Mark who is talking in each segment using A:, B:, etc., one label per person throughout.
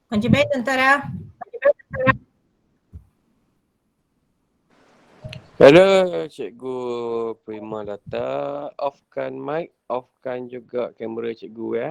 A: Kunci baik tentara.
B: Hello Cikgu Prima Lata, offkan mic, offkan juga kamera Cikgu ya.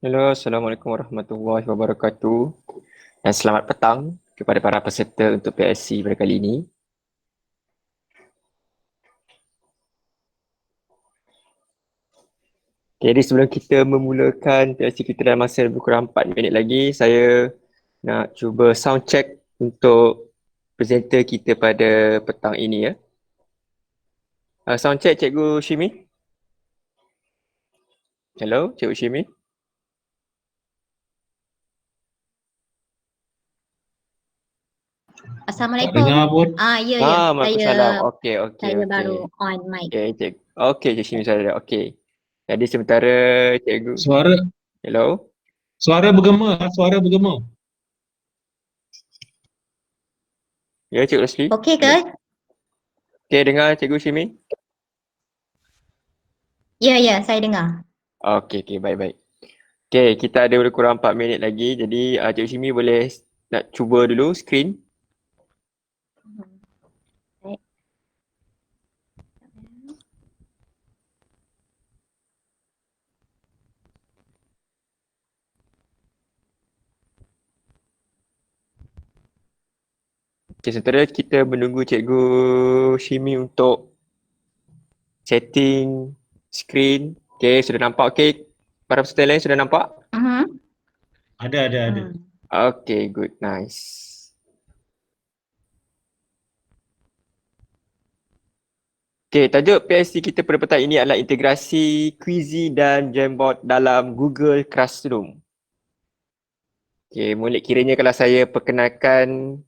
B: Hello, Assalamualaikum warahmatullahi wabarakatuh. Dan selamat petang kepada para peserta untuk PSC pada kali ini. Jadi sebelum kita memulakan PSC kita dalam masa lebih kurang 4 minit lagi, saya nak cuba sound check untuk presenter kita pada petang ini ya. Sound check Cikgu Shimi. Hello, Cikgu Shimi.
C: Assalamualaikum.
D: Dengar pun.
C: Ya.
B: Waalaikumsalam. Okey.
C: Saya baru on mic.
B: Okey, Cikgu Shimi sudah ada. Okey. Jadi sementara Cikgu. Hello.
D: Suara bergema.
B: Ya, Cikgu Leslie.
C: Okey ke?
B: Okey, dengar Cikgu Shimi?
C: Ya, saya dengar.
B: Okey, baik. Okey, kita ada lebih kurang 4 minit lagi. Jadi Cikgu Shimi boleh nak cuba dulu skrin.
C: Baik.
B: Okey, sementara kita menunggu Cikgu Shimi untuk setting skrin. Okey, sudah nampak okey? Para peserta lain sudah nampak?
A: Ada.
B: Okay, good, nice. Okay, tajuk PSC kita pada petang ini adalah integrasi Quizy dan Jamboard dalam Google Classroom. Okay, mulai kiranya kalau saya perkenalkan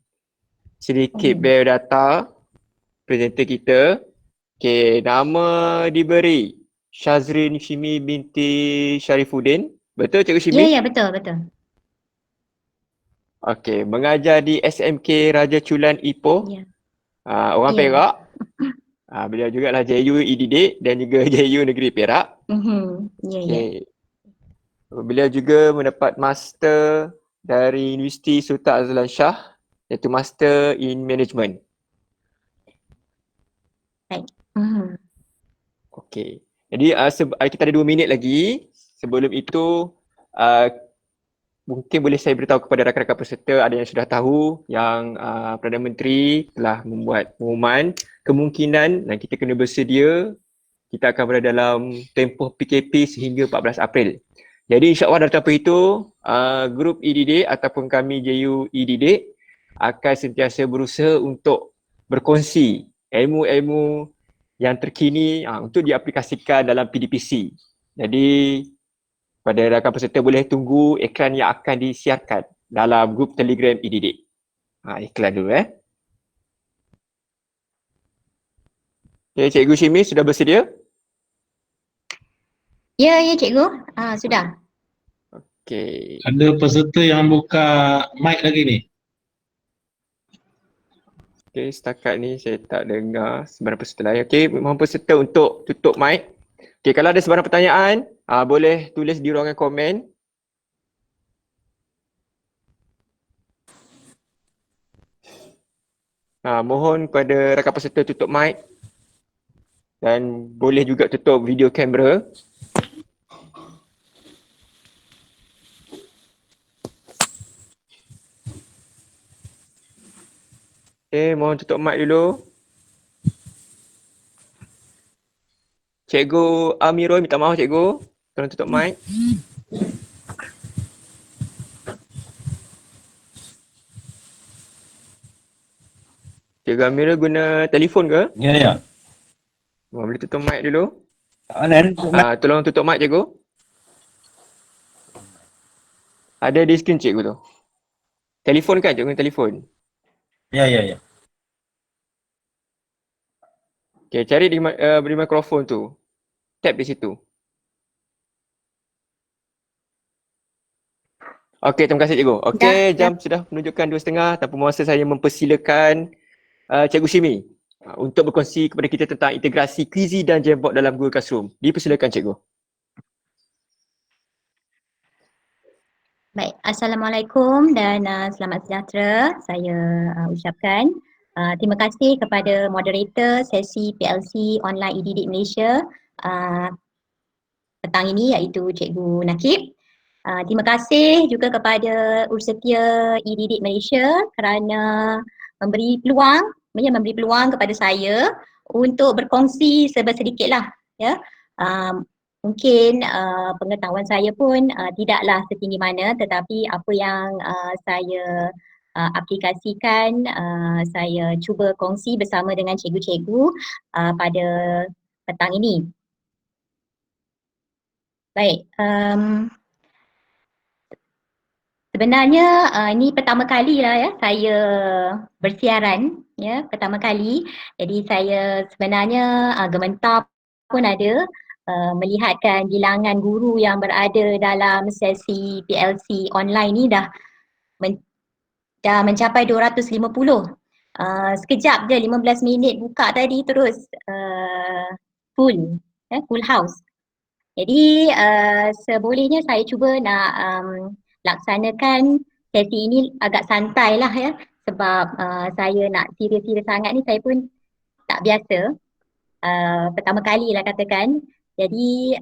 B: sedikit biodata presenter kita. Okay, nama diberi Shazrin Shimi binti Sharifuddin. Betul Cikgu Shimi?
C: Ya, betul.
B: Okay, mengajar di SMK Raja Chulan Ipoh.
C: Ya.
B: Orang
C: Ya.
B: Perak. Beliau juga lah JU E-Didik dan juga JU Negeri Perak.
C: Ya.
B: Okay. Beliau juga mendapat master dari Universiti Sultan Azlan Shah iaitu Master in Management.
C: Baik.
B: Okey. Jadi kita ada 2 minit lagi. Sebelum itu mungkin boleh saya beritahu kepada rakan-rakan peserta ada yang sudah tahu yang Perdana Menteri telah membuat pengumuman kemungkinan dan kita kena bersedia kita akan berada dalam tempoh PKP sehingga 14 April. Jadi insya-Allah dalam tempoh itu grup E-Didik ataupun kami JU E-Didik akan sentiasa berusaha untuk berkongsi ilmu-ilmu yang terkini untuk diaplikasikan dalam PDPC. Jadi pada rakan peserta boleh tunggu iklan yang akan disiarkan dalam grup Telegram E-Didik. Iklan dulu Okay, Cikgu Shimi sudah bersedia?
C: Ya, cikgu. Sudah.
B: Okay.
A: Ada peserta yang buka mic lagi ni.
B: Okay, setakat ni saya tak dengar sebarang peserta lain. Okay, mohon peserta untuk tutup mic. Okay, kalau ada sebarang pertanyaan, boleh tulis di ruangan komen. Mohon kepada rakan peserta tutup mic dan boleh juga tutup video kamera. Okay, mohon tutup mic dulu. Cikgu Amirul, minta maaf cikgu. Tolong tutup mic. Cikgu Amirul guna telefon ke?
A: Ya.
B: Boleh tutup mic dulu.
A: Tutup
B: Tolong tutup mic cikgu. Ada di skrin cikgu tu. Telefon kan cikgu guna telefon?
A: Ya.
B: Okay, cari di mikrofon tu. Tap di situ. Okey, terima kasih cikgu. Okey, jam sudah menunjukkan 2.30. Tanpa masa saya mempersilakan Cikgu Shimi untuk berkongsi kepada kita tentang integrasi Quizy dan Jamboard dalam Google Classroom. Dipersilakan cikgu.
C: Baik, Assalamualaikum dan selamat sejahtera saya ucapkan. Terima kasih kepada moderator sesi PLC Online E-Didik Malaysia petang ini iaitu Cikgu Nakib. Terima kasih juga kepada Ursetia E-Didik Malaysia kerana memberi peluang kepada saya untuk berkongsi sedikitlah ya. Mungkin pengetahuan saya pun tidaklah setinggi mana, tetapi apa yang saya aplikasikan, saya cuba kongsi bersama dengan cikgu-cikgu pada petang ini. Baik, sebenarnya ini pertama kali lah ya saya bersiaran ya, pertama kali. Jadi saya sebenarnya gementar pun ada melihatkan bilangan guru yang berada dalam sesi PLC online ni dah mencapai 250. Sekejap je 15 minit buka tadi terus full house. Jadi sebolehnya saya cuba nak laksanakan sesi ini agak santai lah ya, sebab saya nak serius-serius sangat ni saya pun tak biasa. Pertama kali lah katakan. Jadi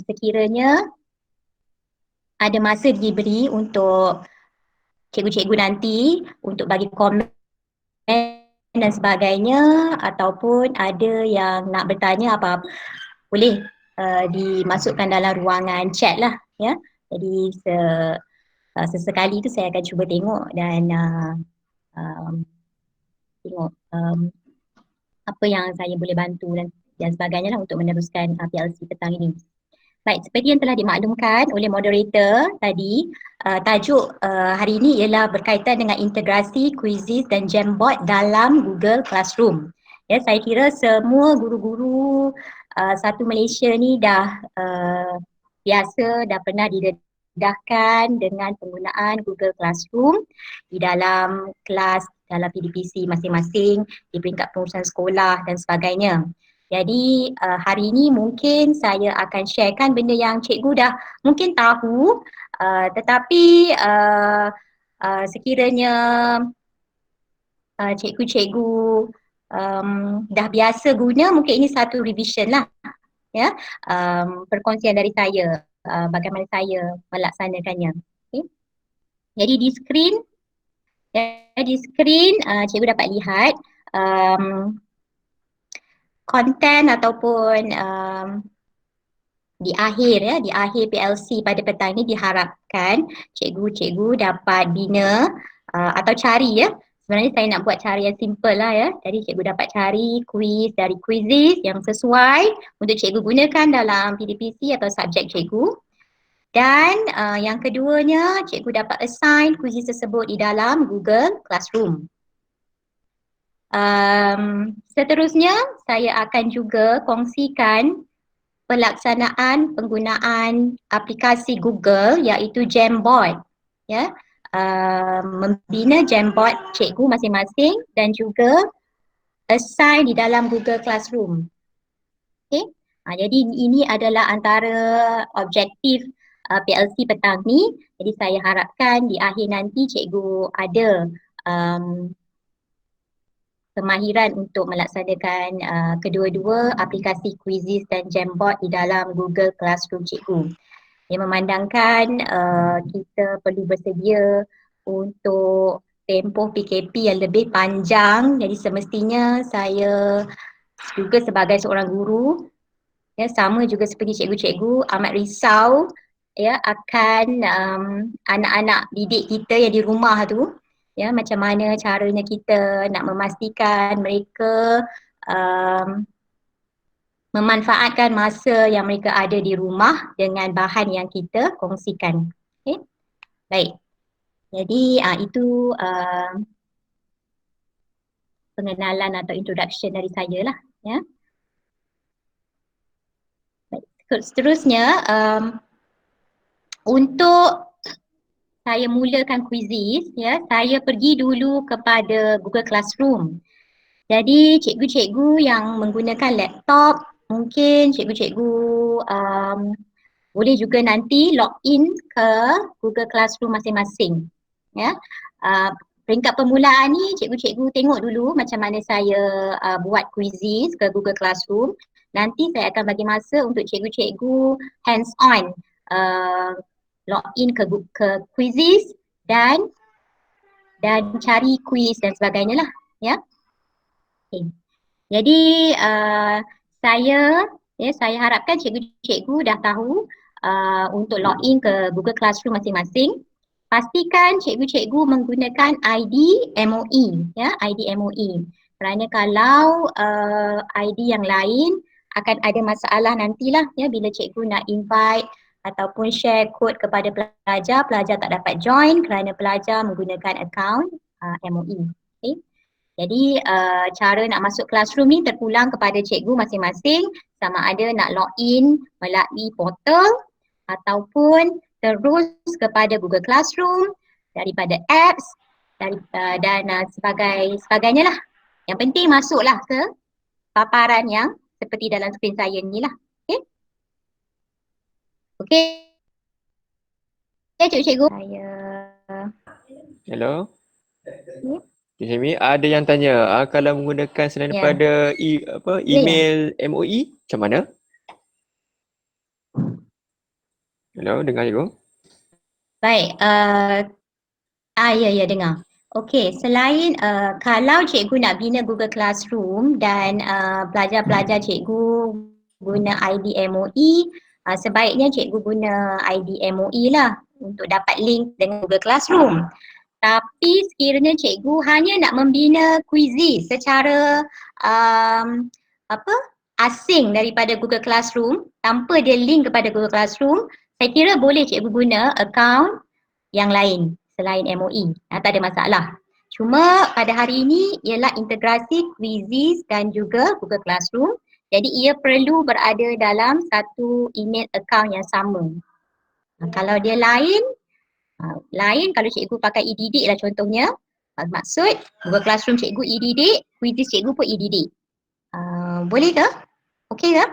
C: sekiranya ada masa diberi untuk cikgu-cikgu nanti untuk bagi komen dan sebagainya, ataupun ada yang nak bertanya apa boleh dimasukkan dalam ruangan chat lah ya. Jadi sesekali tu saya akan cuba tengok dan tengok apa yang saya boleh bantu dan sebagainya lah untuk meneruskan PLC petang ini. Baik, seperti yang telah dimaklumkan oleh moderator tadi, tajuk hari ini ialah berkaitan dengan integrasi Quizizz dan Jamboard dalam Google Classroom. Ya, saya kira semua guru-guru satu Malaysia ni dah biasa, dah pernah didedahkan dengan penggunaan Google Classroom di dalam kelas, dalam PDPC masing-masing, di peringkat pengurusan sekolah dan sebagainya. Jadi hari ini mungkin saya akan sharekan benda yang cikgu dah mungkin tahu, tetapi sekiranya cikgu-cikgu dah biasa guna, mungkin ini satu revision lah, ya, perkongsian dari saya bagaimana saya melaksanakannya. Okay. Jadi di skrin cikgu dapat lihat konten ataupun di akhir PLC pada petang ini diharapkan cikgu-cikgu dapat bina atau cari, ya. Sebenarnya saya nak buat cara yang simple lah, ya. Jadi cikgu dapat cari kuis dari Quizizz yang sesuai untuk cikgu gunakan dalam PDPC atau subjek cikgu. Dan yang keduanya, cikgu dapat assign Quizizz tersebut di dalam Google Classroom. Seterusnya, saya akan juga kongsikan pelaksanaan penggunaan aplikasi Google iaitu Jamboard, ya. Membina Jamboard cikgu masing-masing dan juga assign di dalam Google Classroom. Okay. Jadi ini adalah antara objektif PLC petang ni. Jadi saya harapkan di akhir nanti cikgu ada kemahiran untuk melaksanakan kedua-dua aplikasi Quizizz dan Jamboard di dalam Google Classroom cikgu. Yang memandangkan kita perlu bersedia untuk tempoh PKP yang lebih panjang, jadi semestinya saya juga sebagai seorang guru, ya, sama juga seperti cikgu-cikgu amat risau, ya, akan anak-anak didik kita yang di rumah tu, ya, macam mana caranya kita nak memastikan mereka memanfaatkan masa yang mereka ada di rumah dengan bahan yang kita kongsikan. Okay. Baik. Jadi itu pengenalan atau introduction dari saya lah, ya. Baik. Seterusnya, untuk saya mulakan Quizizz, ya, saya pergi dulu kepada Google Classroom. Jadi cikgu-cikgu yang menggunakan laptop, mungkin cikgu-cikgu boleh juga nanti login ke Google Classroom masing-masing, ya. Peringkat permulaan ni cikgu-cikgu tengok dulu macam mana saya buat Quizizz ke Google Classroom. Nanti saya akan bagi masa untuk cikgu-cikgu hands on login ke Quizizz dan cari quiz dan sebagainya lah, ya. Okay. Jadi saya harapkan cikgu-cikgu dah tahu untuk login ke Google Classroom masing-masing. Pastikan cikgu-cikgu menggunakan ID MOE, ya, ID MOE. Kerana kalau ID yang lain akan ada masalah nantilah, ya, bila cikgu nak invite ataupun share kod kepada pelajar, pelajar tak dapat join kerana pelajar menggunakan akaun MOE. Okay. Jadi cara nak masuk classroom ni terpulang kepada cikgu masing-masing, sama ada nak login melalui portal ataupun terus kepada Google Classroom daripada apps dan sebagainya lah. Yang penting masuklah ke paparan yang seperti dalam skrin saya ni lah. Okay. Okay. Okay, cikgu-cikgu.
B: Hello. Cikgu ada yang tanya, kalau menggunakan selain daripada email MOE, macam mana? Hello, dengar cikgu?
C: Baik, ya dengar. Okey, selain kalau cikgu nak bina Google Classroom dan pelajar-pelajar cikgu guna ID MOE, sebaiknya cikgu guna ID MOE lah. untuk dapat link dengan Google Classroom. Tapi sekiranya cikgu hanya nak membina Quizizz secara asing daripada Google Classroom tanpa dia link kepada Google Classroom, saya kira boleh cikgu guna akaun yang lain selain MOE. Tak ada masalah. Cuma pada hari ini ialah integrasi Quizizz dan juga Google Classroom. Jadi ia perlu berada dalam satu email account yang sama. Kalau dia lain kalau cikgu pakai e-didik lah contohnya, maksud Google Classroom cikgu e-didik, Quizizz cikgu pun e-didik. Boleh ke? Okey ke?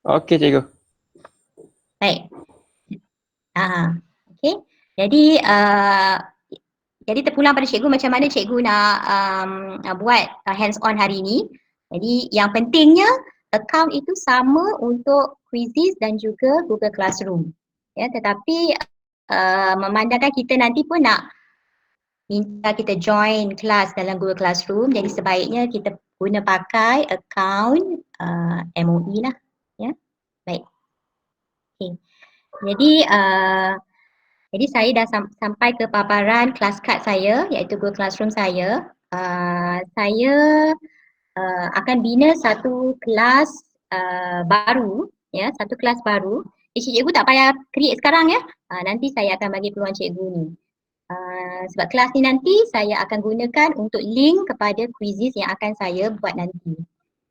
B: Okey cikgu.
C: Baik. Okey. Jadi terpulang pada cikgu macam mana cikgu nak buat hands on hari ini. Jadi yang pentingnya akaun itu sama untuk Quizizz dan juga Google Classroom. Ya, tetapi memandangkan kita nanti pun nak minta kita join kelas dalam Google Classroom, jadi sebaiknya kita guna pakai akaun MOE lah. Ya, baik. Okay. Jadi saya dah sampai ke paparan kelas kad saya, iaitu Google Classroom saya. Saya akan bina satu kelas baru, ya, satu kelas baru. Cikgu tak payah create sekarang ya. Nanti saya akan bagi peluang cikgu ni. Sebab kelas ni nanti saya akan gunakan untuk link kepada Quizizz yang akan saya buat nanti.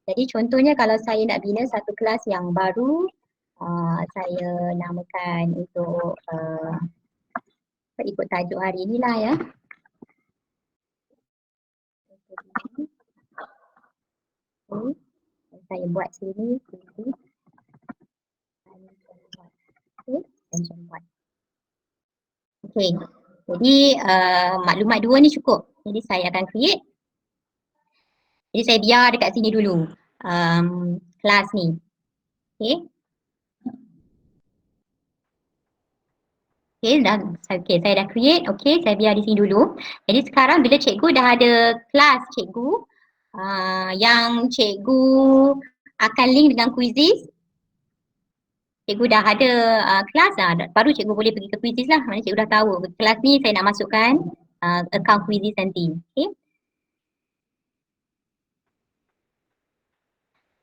C: Jadi contohnya kalau saya nak bina satu kelas yang baru, saya namakan untuk ikut tajuk hari ni lah ya. Saya buat sini. Okey. Jadi maklumat dua ni cukup. Jadi saya akan create. Jadi saya biar dekat sini dulu kelas ni. Okey. Okey, saya dah create. Okey, saya biar di sini dulu. Jadi sekarang bila cikgu dah ada kelas cikgu yang cikgu akan link dengan Quizizz. Cikgu dah ada kelas dah, baru cikgu boleh pergi ke Quizizz lah. Mana cikgu dah tahu kelas ni saya nak masukkan akaun Quizizz nanti. Okay.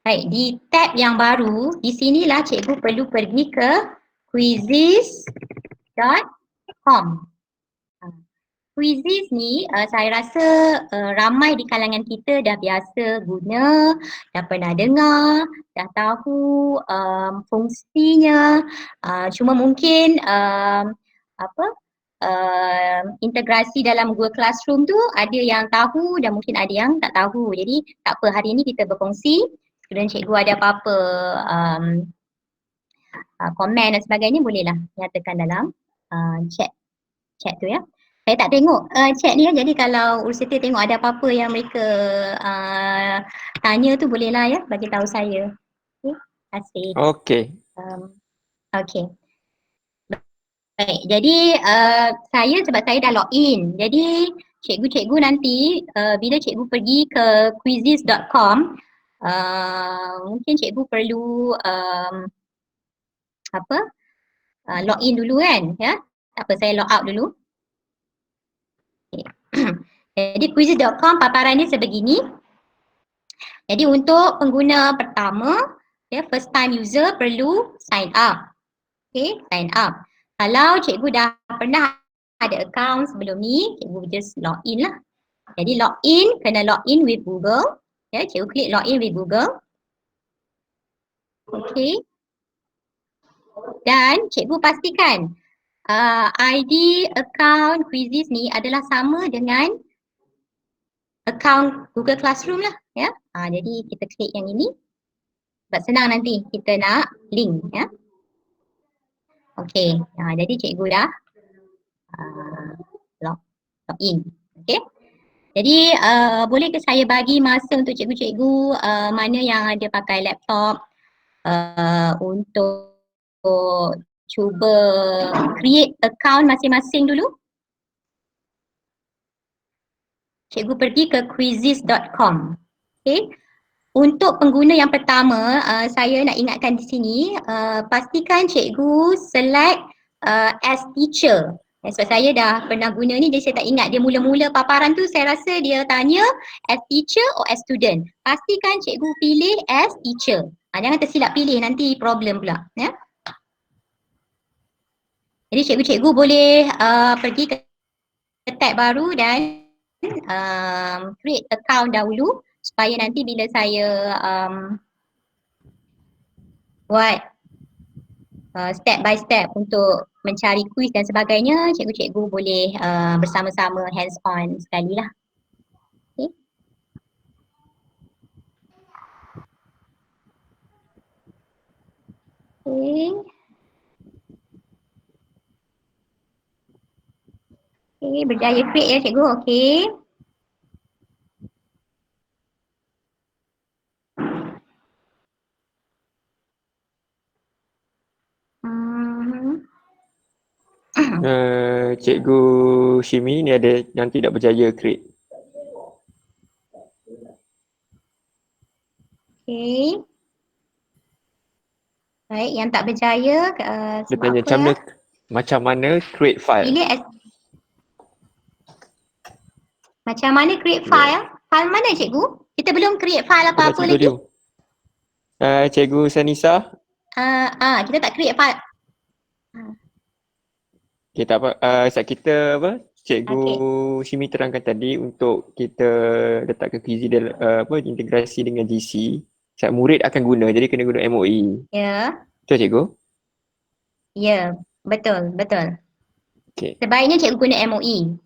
C: Baik, di tab yang baru, di sinilah cikgu perlu pergi ke quizizz.com. Quizizz ni saya rasa ramai di kalangan kita dah biasa guna, dah pernah dengar, dah tahu fungsinya. Cuma mungkin integrasi dalam Google Classroom tu ada yang tahu dan mungkin ada yang tak tahu. Jadi tak apa, hari ini kita berkongsi. Sekiranya cikgu ada apa-apa komen dan sebagainya, bolehlah nyatakan dalam chat tu ya. Saya tak tengok chat ni ya, jadi kalau Urusita tengok ada apa-apa yang mereka tanya tu bolehlah ya bagi tahu saya. Okay. Terima kasih.
B: Okey.
C: Okey. Baik, jadi saya sebab saya dah login. Jadi cikgu-cikgu nanti bila cikgu pergi ke quizizz.com, mungkin cikgu perlu login dulu kan ya. Tak apa, saya log out dulu. Jadi quizizz.com paparannya sebegini. Jadi untuk pengguna pertama, ya, first time user perlu sign up. Okay, sign up. Kalau cikgu dah pernah ada account sebelum ni, cikgu just login lah. Jadi login, kena login with Google. Ya, cikgu klik login with Google. Okay. Dan cikgu pastikan ID account Quizizz ni adalah sama dengan account Google Classroom lah ya. Jadi kita klik yang ini sebab senang nanti kita nak link ya. Okey, jadi cikgu dah login. Okey. Jadi boleh ke saya bagi masa untuk cikgu-cikgu mana yang ada pakai laptop untuk cuba create account masing-masing dulu. Cikgu pergi ke quizizz.com. Okay. Untuk pengguna yang pertama, saya nak ingatkan di sini, pastikan cikgu select as teacher. Sebab saya dah pernah guna ni, jadi saya tak ingat dia mula-mula paparan tu saya rasa dia tanya as teacher or as student. Pastikan cikgu pilih as teacher. Jangan tersilap pilih, nanti problem pula. Ya? Jadi cikgu-cikgu boleh pergi ke tab baru dan create account dahulu supaya nanti bila saya buat step by step untuk mencari kuis dan sebagainya, cikgu-cikgu boleh bersama-sama hands on sekali lah. Okay. Okay. Okay, berjaya create ya cikgu, okay.
B: Cikgu Shimi ni ada yang tidak berjaya create.
C: Okay. Baik, yang tak berjaya
B: Dia
C: sebab
B: tanya
C: apa ya?
B: macam mana create file.
C: Pilih macam mana create file? File mana cikgu? Kita belum create file apa-apa lagi.
B: Cikgu Sanisa.
C: Kita tak create file.
B: Okay, tak apa. Kita apa? Cikgu Shimi terangkan tadi untuk kita letakkan quizy dalam integrasi dengan GC. Sebab murid akan guna, jadi kena guna MOE.
C: Ya.
B: Betul cikgu?
C: Ya, betul.
B: Okay.
C: Sebaiknya cikgu guna MOE.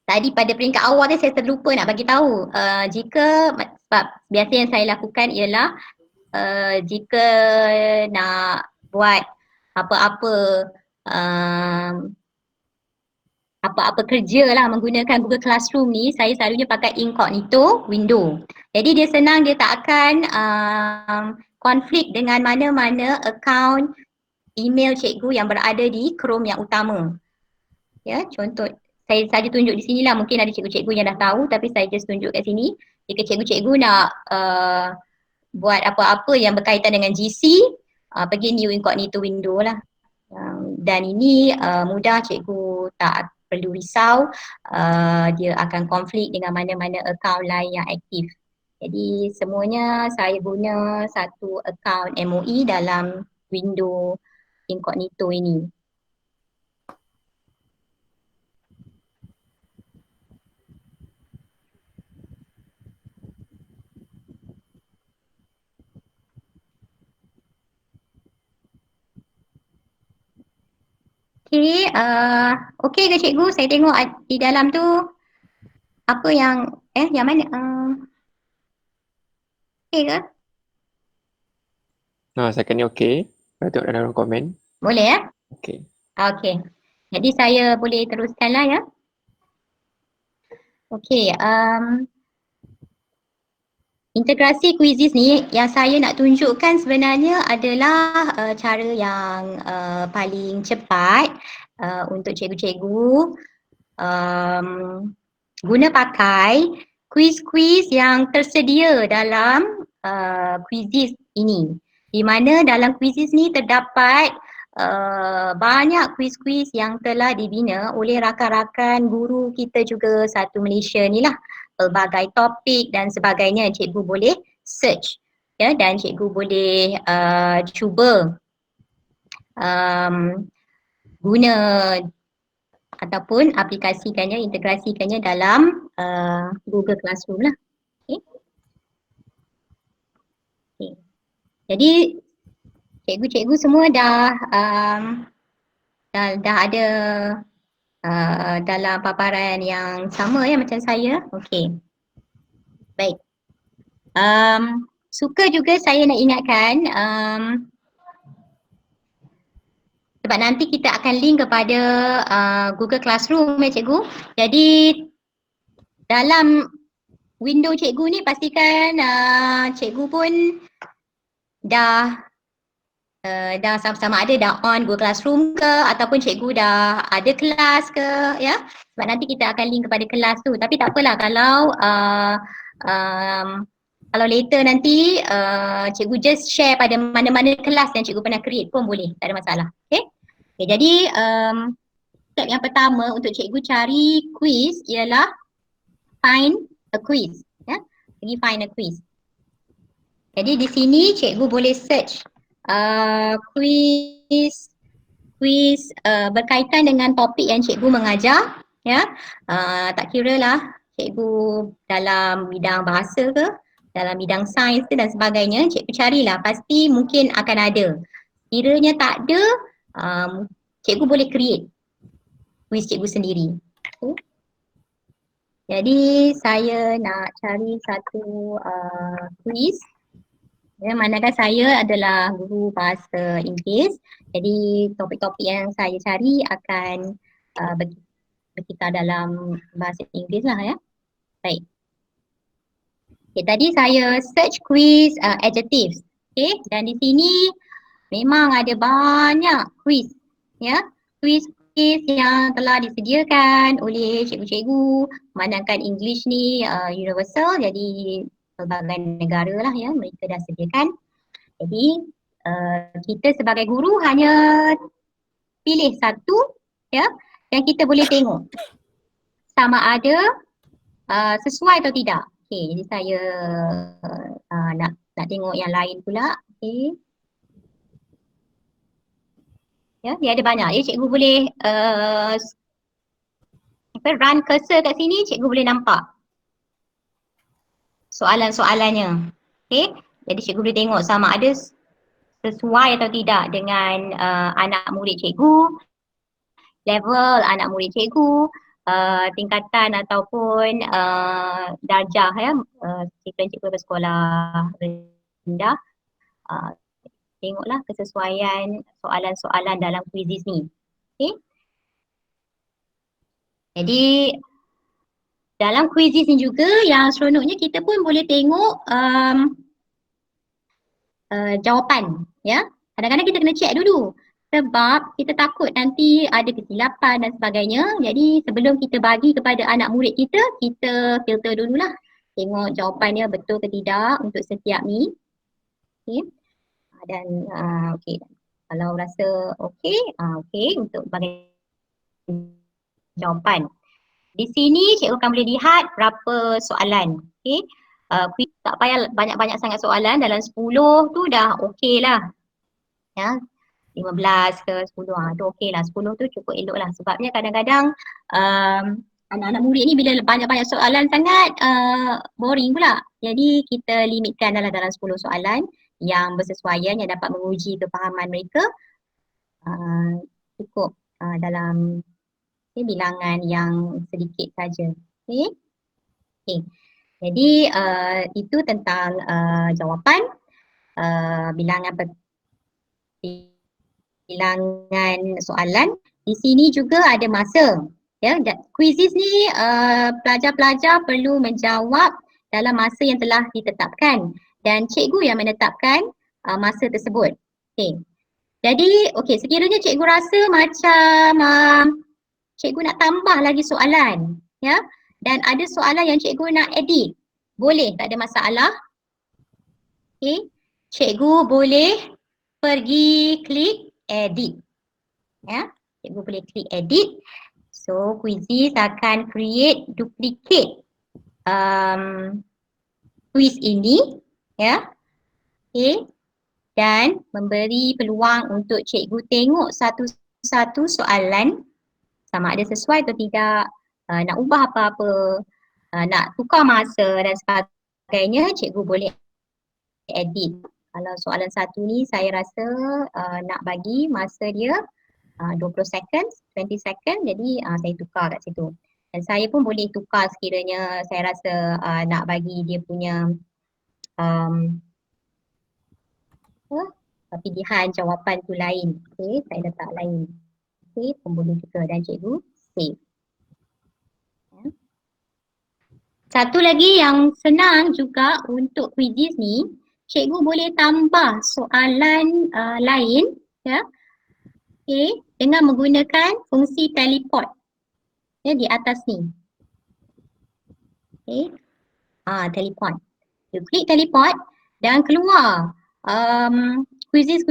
C: Tadi pada peringkat awal ni saya terlupa nak bagi tahu. Sebab biasa yang saya lakukan ialah jika nak buat apa-apa kerja lah menggunakan Google Classroom ni, saya selalunya pakai incognito window. Jadi dia senang, dia tak akan konflik dengan mana-mana akaun email cikgu yang berada di Chrome yang utama. Ya, contoh saya saja tunjuk di sini lah, mungkin ada cikgu-cikgu yang dah tahu tapi saya just tunjuk kat sini. Jika cikgu-cikgu nak buat apa-apa yang berkaitan dengan GC, pergi new incognito window lah. Dan ini mudah, cikgu tak perlu risau dia akan konflik dengan mana-mana akaun lain yang aktif. Jadi semuanya saya guna satu akaun MOE dalam window incognito ini. Okey ke cikgu? Saya tengok di dalam tu apa yang yang mana? Okey ke?
B: Setakat ni okey. Saya tengok dalam komen.
C: Boleh ya?
B: Okey.
C: Okey. Jadi saya boleh teruskanlah ya. Okey, integrasi quizzes ni yang saya nak tunjukkan sebenarnya adalah cara yang paling cepat untuk cikgu-cikgu guna pakai quiz-quiz yang tersedia dalam quizzes ini. Di mana dalam quizzes ni terdapat banyak quiz-quiz yang telah dibina oleh rakan-rakan guru kita juga satu Malaysia ni lah. Pelbagai topik dan sebagainya cikgu boleh search ya, dan cikgu boleh cuba guna ataupun aplikasikannya, integrasikannya dalam Google Classroom lah. Okay. Jadi cikgu-cikgu semua dah ada dalam paparan yang sama ya macam saya. Okey. Baik. Suka juga saya nak ingatkan sebab nanti kita akan link kepada Google Classroom ya cikgu. Jadi dalam window cikgu ni pastikan cikgu pun dah sama-sama ada dah on Google Classroom ke ataupun cikgu dah ada kelas ke ya. Sebab nanti kita akan link kepada kelas tu. Tapi tak apalah kalau Kalau later nanti cikgu just share pada mana-mana kelas yang cikgu pernah create pun boleh, tak ada masalah. Okay, jadi step yang pertama untuk cikgu cari quiz ialah find a quiz. Ya, pergi find a quiz. Jadi di sini cikgu boleh search quiz berkaitan dengan topik yang cikgu mengajar. Ya, tak kira lah cikgu dalam bidang bahasa ke, dalam bidang sains ke dan sebagainya, cikgu carilah, pasti mungkin akan ada. Kiranya tak ada, cikgu boleh create quiz cikgu sendiri. Okay. Jadi saya nak cari satu quiz. Ya, manakan saya adalah guru bahasa Inggeris, jadi topik-topik yang saya cari akan berkisar dalam bahasa Inggeris lah ya. Baik. Okay, tadi saya search quiz adjectives. Okay, dan di sini memang ada banyak quiz, ya, quiz yang telah disediakan oleh cikgu-cikgu. Manakan English ni universal, jadi pelbagai negara lah ya mereka dah sediakan. Jadi kita sebagai guru hanya pilih satu ya yang kita boleh tengok sama ada sesuai atau tidak. Okay, jadi saya nak tengok yang lain pula. Okay. Ya, dia ada banyak. Ya, cikgu boleh run cursor kat sini, cikgu boleh nampak soalan-soalannya. Okay, jadi cikgu boleh tengok sama ada sesuai atau tidak dengan anak murid cikgu, level anak murid cikgu, tingkatan ataupun darjah ya, cikgu bersekolah rendah. Tengoklah kesesuaian soalan-soalan dalam quizzes ni. Okay. Jadi dalam quizzes ni juga yang seronoknya kita pun boleh tengok jawapan ya. Kadang-kadang kita kena check dulu sebab kita takut nanti ada kesilapan dan sebagainya. Jadi sebelum kita bagi kepada anak murid kita, kita filter dululah. Tengok jawapannya betul ke tidak untuk setiap ni. Okay. Dan okay. Kalau rasa okay, okay untuk bagi jawapan. Di sini cikgu akan boleh lihat berapa soalan. Okay. Tak payah banyak-banyak sangat soalan, dalam 10 tu dah okey lah. Ya, 15 ke 10 tu okey lah, 10 tu cukup elok lah. Sebabnya kadang-kadang anak-anak murid ni bila banyak-banyak soalan sangat boring pula. Jadi kita limitkan dalam 10 soalan yang bersesuaian, yang dapat menguji kefahaman mereka. Cukup dalam bilangan yang sedikit saja. Okay. Okay. Jadi itu tentang jawapan, bilangan soalan. Di sini juga ada masa. Ya, quizzes ni pelajar-pelajar perlu menjawab dalam masa yang telah ditetapkan dan cikgu yang menetapkan masa tersebut. Okay. Jadi sekiranya cikgu rasa macam cikgu nak tambah lagi soalan, ya, dan ada soalan yang cikgu nak edit, boleh, tak ada masalah. Okay. Cikgu boleh pergi klik edit. Ya, cikgu boleh klik edit. So quizzes akan create duplicate quiz ini, ya. Okay. Dan memberi peluang untuk cikgu tengok satu-satu soalan sama ada sesuai atau tidak, nak ubah apa-apa, nak tukar masa dan sebagainya, cikgu boleh edit. Kalau soalan satu ni saya rasa nak bagi masa dia 20 second, 20 second, jadi saya tukar kat situ. Dan saya pun boleh tukar sekiranya saya rasa nak bagi dia punya pilihan jawapan tu lain. Okay, saya letak lain. Okay, pun boleh juga dan cikgu save. Satu lagi yang senang juga untuk quizzes ni, cikgu boleh tambah soalan lain, ya, okay, dengan menggunakan fungsi teleport, ya, di atas ni. Okay. Teleport. You klik teleport dan keluar quizzes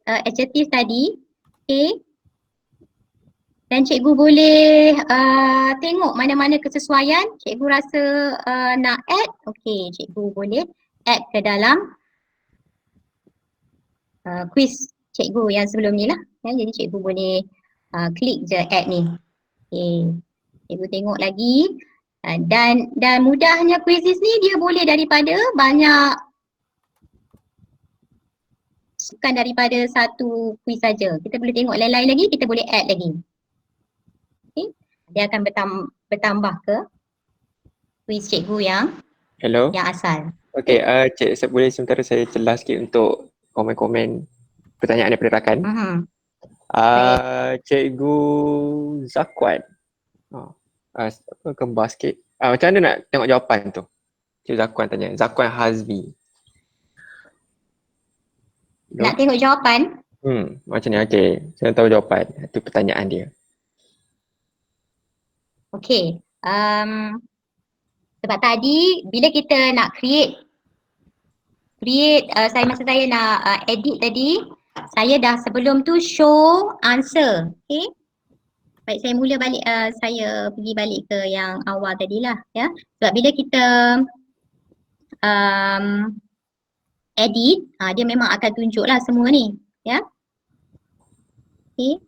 C: adjective tadi. Okay. Dan cikgu boleh tengok mana-mana kesesuaian cikgu rasa nak add. Okay, cikgu boleh add ke dalam quiz cikgu yang sebelum ni lah. Ya, jadi cikgu boleh klik je add ni. Okay. Cikgu tengok lagi. Dan mudahnya quizzes ni dia boleh daripada banyak, bukan daripada satu quiz saja. Kita boleh tengok lain-lain lagi, kita boleh add lagi. Okay. Dia akan bertambah ke quiz cikgu yang
B: Hello.
C: asal.
B: Okey, Cik, boleh sementara saya celah sikit untuk komen-komen pertanyaan daripada rakan. Cikgu Zakwan. Kembar sikit. Macam mana nak tengok jawapan tu? Cikgu Zakwan tanya. Zakwan Hazmi.
C: Nak tengok jawapan?
B: Macam ni. Okey, saya tahu jawapan. Itu pertanyaan dia.
C: Okey. Sebab tadi bila kita nak create masa saya nak edit tadi, saya dah sebelum tu show answer. Okay. Baik, saya mula balik, saya pergi balik ke yang awal tadilah ya. Sebab bila kita edit, dia memang akan tunjuklah semua ni ya. Okay.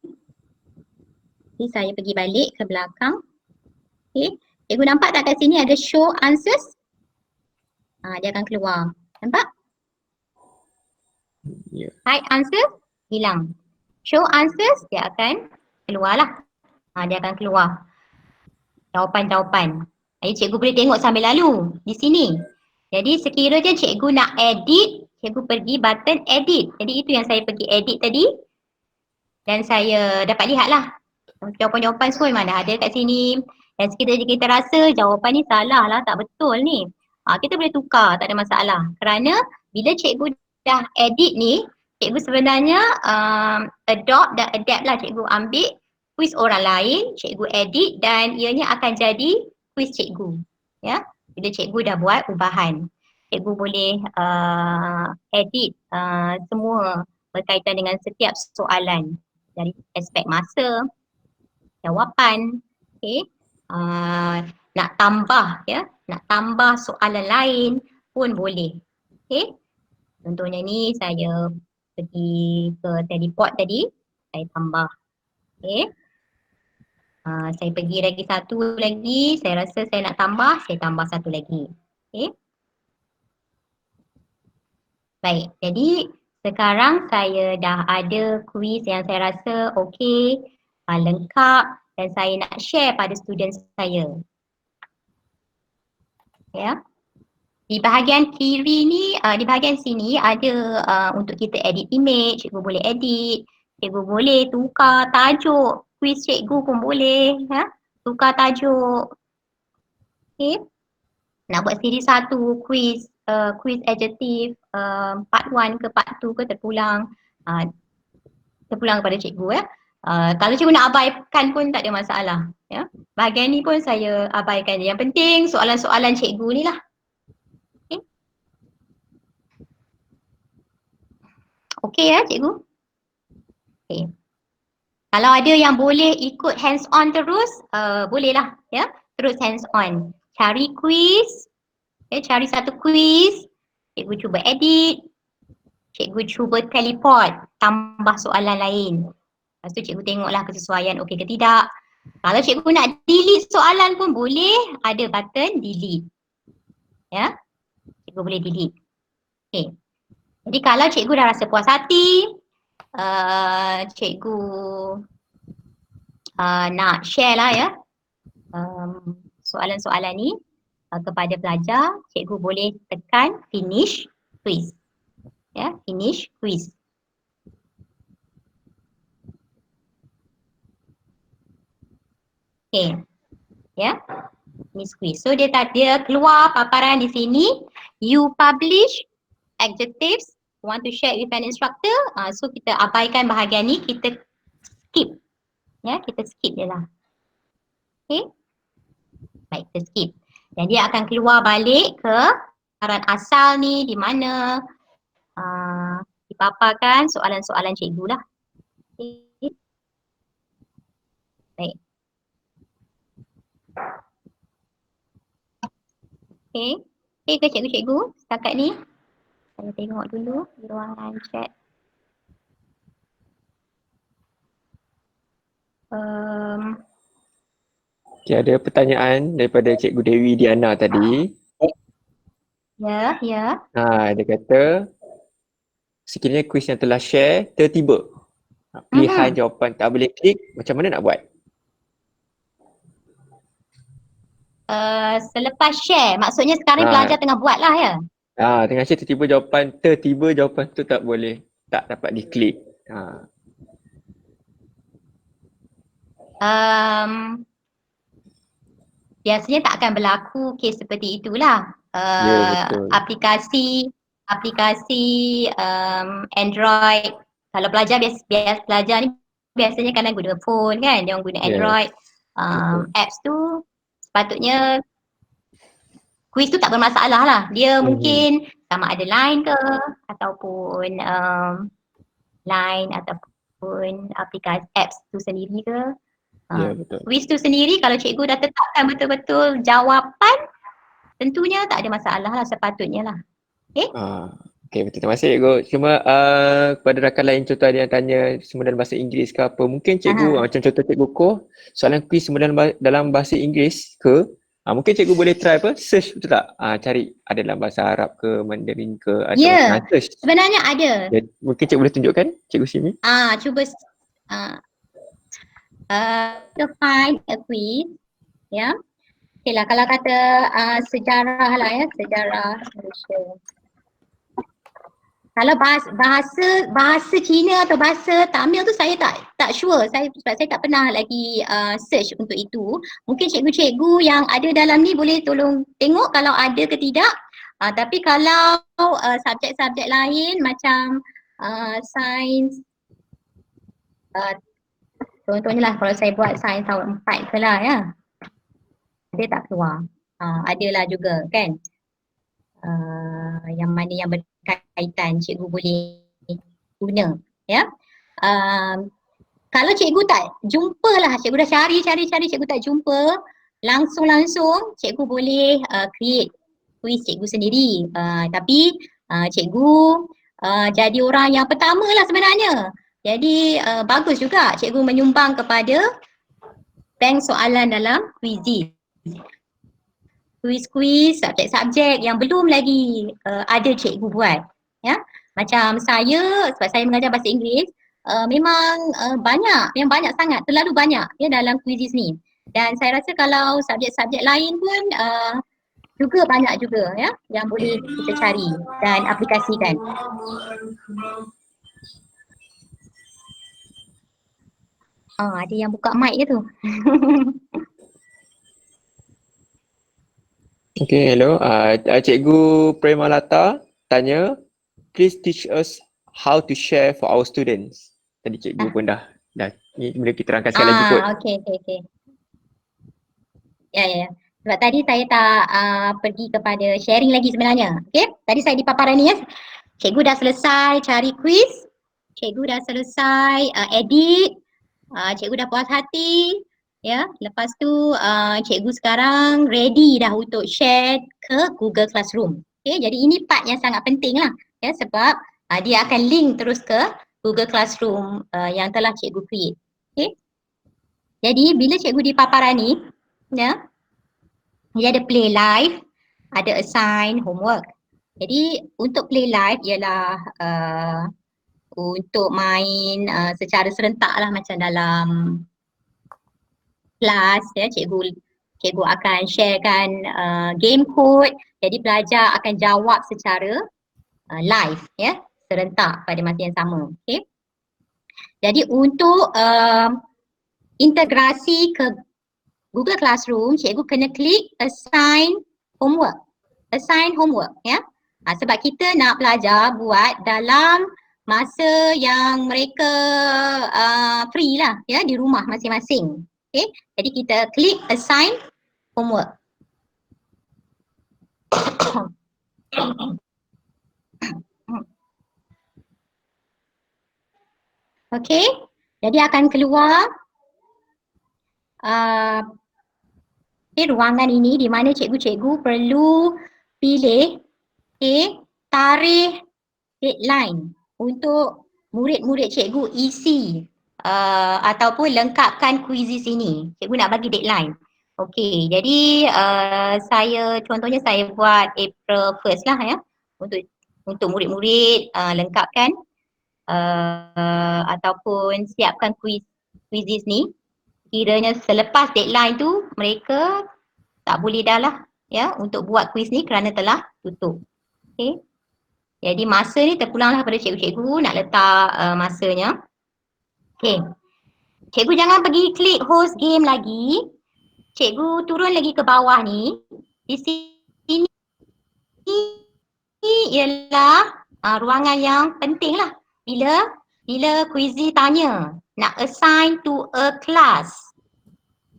C: Jadi saya pergi balik ke belakang. Okay. Cikgu nampak tak kat sini ada show answers? Dia akan keluar. Nampak?
B: Yeah.
C: Hide answer, hilang. Show answers, dia akan keluarlah. Dia akan keluar jawapan-jawapan. Jadi cikgu boleh tengok sambil lalu di sini. Jadi sekiranya cikgu nak edit, cikgu pergi button edit. Jadi itu yang saya pergi edit tadi. Dan saya dapat lihatlah jawapan-jawapan semua mana ada kat sini. Dan sekiranya kita rasa jawapan ni salah lah, tak betul ni. Kita boleh tukar, tak ada masalah. Kerana bila cikgu dah edit ni, cikgu sebenarnya adopt dan adapt lah, cikgu ambil quiz orang lain, cikgu edit dan ianya akan jadi quiz cikgu. Ya, bila cikgu dah buat ubahan. Cikgu boleh edit semua berkaitan dengan setiap soalan dari aspek masa, jawapan, okay. Nak tambah ya, nak tambah soalan lain pun boleh. Okay. Contohnya ni saya pergi ke teleport tadi, saya tambah. Okay. Saya pergi lagi satu lagi, saya rasa saya nak tambah, saya tambah satu lagi. Okay. Baik, jadi sekarang saya dah ada kuis yang saya rasa okey, lengkap dan saya nak share pada student saya. Ya. Di bahagian kiri ni, di bahagian sini ada untuk kita edit image, cikgu boleh edit, cikgu boleh tukar tajuk, kuis cikgu pun boleh, ya. Tukar tajuk. Okay. Nak buat siri satu kuis, kuis adjective, part 1 ke part 2 ke terpulang kepada cikgu ya. Kalau cikgu nak abaikan pun tak ada masalah ya. Bahagian ni pun saya abaikan. Yang penting soalan-soalan cikgu ni lah. Okey ya cikgu? Okey. Kalau ada yang boleh ikut hands on terus, bolehlah ya. Terus hands on. Cari quiz, cari satu quiz, cikgu cuba edit, cikgu cuba teleport, tambah soalan lain. Lepas tu cikgu tengoklah kesesuaian okey ke tidak. Kalau cikgu nak delete soalan pun boleh, ada button delete. Ya, cikgu boleh delete. Okey. Jadi kalau cikgu dah rasa puas hati, cikgu nak share lah ya soalan-soalan ni kepada pelajar, cikgu boleh tekan finish quiz. Ya, finish quiz. Okay. Ya, finish quiz. So dia keluar paparan di sini. You publish adjectives, want to share with an instructor. So kita abaikan bahagian ni, kita skip. Ya, kita skip je lah. Okay. Baik, kita skip. Dan dia akan keluar balik ke sasaran asal ni di mana, dipaparkan soalan-soalan cikgu lah. Okay. Baik. Okay. Okay ke cikgu-cikgu setakat ni? Saya tengok dulu di ruangan chat.
B: Okay, ada pertanyaan daripada Cikgu Dewi Diana tadi.
C: Ya.
B: Dia kata, sekiranya kuis yang telah share tertiba, pilihan jawapan tak boleh klik, macam mana nak buat?
C: Selepas share, maksudnya sekarang pelajar tengah buat lah ya?
B: Tengah share tertiba jawapan tu tak boleh, tak dapat diklik.
C: Biasanya tak akan berlaku kes seperti itulah.
B: Betul.
C: Aplikasi Android, kalau pelajar pelajar ni biasanya kan guna phone kan, dia orang guna Android. Apps tu sepatutnya kuis tu tak bermasalah lah. Dia mungkin sama ada line ke ataupun line ataupun aplikasi apps tu sendiri ke.
B: Betul.
C: Kuis tu sendiri kalau cikgu dah tetapkan betul-betul jawapan, tentunya tak ada masalah lah sepatutnya lah.
B: Okay, betul. Terima kasih cikgu. Cuma kepada rakan lain, contoh ada yang tanya semua dalam bahasa Inggeris ke apa. Mungkin cikgu, macam contoh cikgu Koh, soalan kuis semua dalam bahasa Inggeris ke, mungkin cikgu boleh try search, betul tak? Cari ada dalam bahasa Arab ke, Mandarin ke, atau search.
C: Sebenarnya ada.
B: Mungkin cikgu boleh tunjukkan, cikgu Simi?
C: Cuba to find a quiz, ya. Okay lah, kalau kata sejarah lah ya, sejarah Malaysia. Kalau bahasa Cina atau bahasa Tamil tu saya tak sure, sebab saya tak pernah lagi search untuk itu. Mungkin cikgu-cikgu yang ada dalam ni boleh tolong tengok kalau ada ke tidak. Tapi kalau subjek-subjek lain macam sains, contohnya lah kalau saya buat sains tahun 4 ke lah ya, dia tak keluar. Adalah juga kan, yang mana yang berkaitan cikgu boleh guna ya. Kalau cikgu tak jumpa lah, cikgu dah cari cikgu tak jumpa, langsung cikgu boleh create kuis cikgu sendiri. Tapi cikgu jadi orang yang pertama lah sebenarnya. Jadi bagus juga cikgu menyumbang kepada bank soalan dalam Quizizz. Kuis-kuis, subjek-subjek yang belum lagi ada cikgu buat. Ya, macam saya, sebab saya mengajar bahasa Inggeris, memang banyak sangat, terlalu banyak ya dalam Quizizz ni. Dan saya rasa kalau subjek-subjek lain pun juga banyak juga ya yang boleh kita cari dan aplikasikan. Ada yang buka mic ke tu?
B: Okay, hello. Cikgu Premalata tanya, please teach us how to share for our students. Tadi cikgu pun dah ni boleh kita terangkan sekali lagi kot.
C: Okay. Ya. Sebab tadi saya tak pergi kepada sharing lagi sebenarnya. Okay, tadi saya di paparan ni ya. Cikgu dah selesai cari quiz, cikgu dah selesai edit, cikgu dah puas hati. Ya, lepas tu cikgu sekarang ready dah untuk share ke Google Classroom. Okay, jadi ini part yang sangat penting lah ya, sebab dia akan link terus ke Google Classroom yang telah cikgu create. Okay, jadi bila cikgu di paparan ni ya, dia ada play live, ada assign homework. Jadi untuk play live ialah untuk main secara serentak lah, macam dalam kelas ya, cikgu akan sharekan game code, jadi pelajar akan jawab secara live ya, serentak pada masa yang sama. Okay. Jadi untuk integrasi ke Google Classroom, cikgu kena klik assign homework ya. Sebab kita nak pelajar buat dalam masa yang mereka free lah ya, di rumah masing-masing. Okay, jadi kita klik assign homework. Okey, jadi akan keluar ruangan ini di mana cikgu-cikgu perlu pilih tarikh deadline untuk murid-murid cikgu isi ataupun lengkapkan kuisis ini. Cikgu nak bagi deadline. Okey, jadi contohnya saya buat April 1st lah ya untuk murid-murid lengkapkan ataupun siapkan kuisis ni. Kiranya selepas deadline tu mereka tak boleh dah lah ya untuk buat kuis ni kerana telah tutup. Okey. Jadi masa ni terpulanglah pada cikgu-cikgu nak letak masanya. Okey. Cikgu jangan pergi klik host game lagi. Cikgu turun lagi ke bawah ni. Di sini ialah ruangan yang penting lah. Bila kuizi tanya nak assign to a class.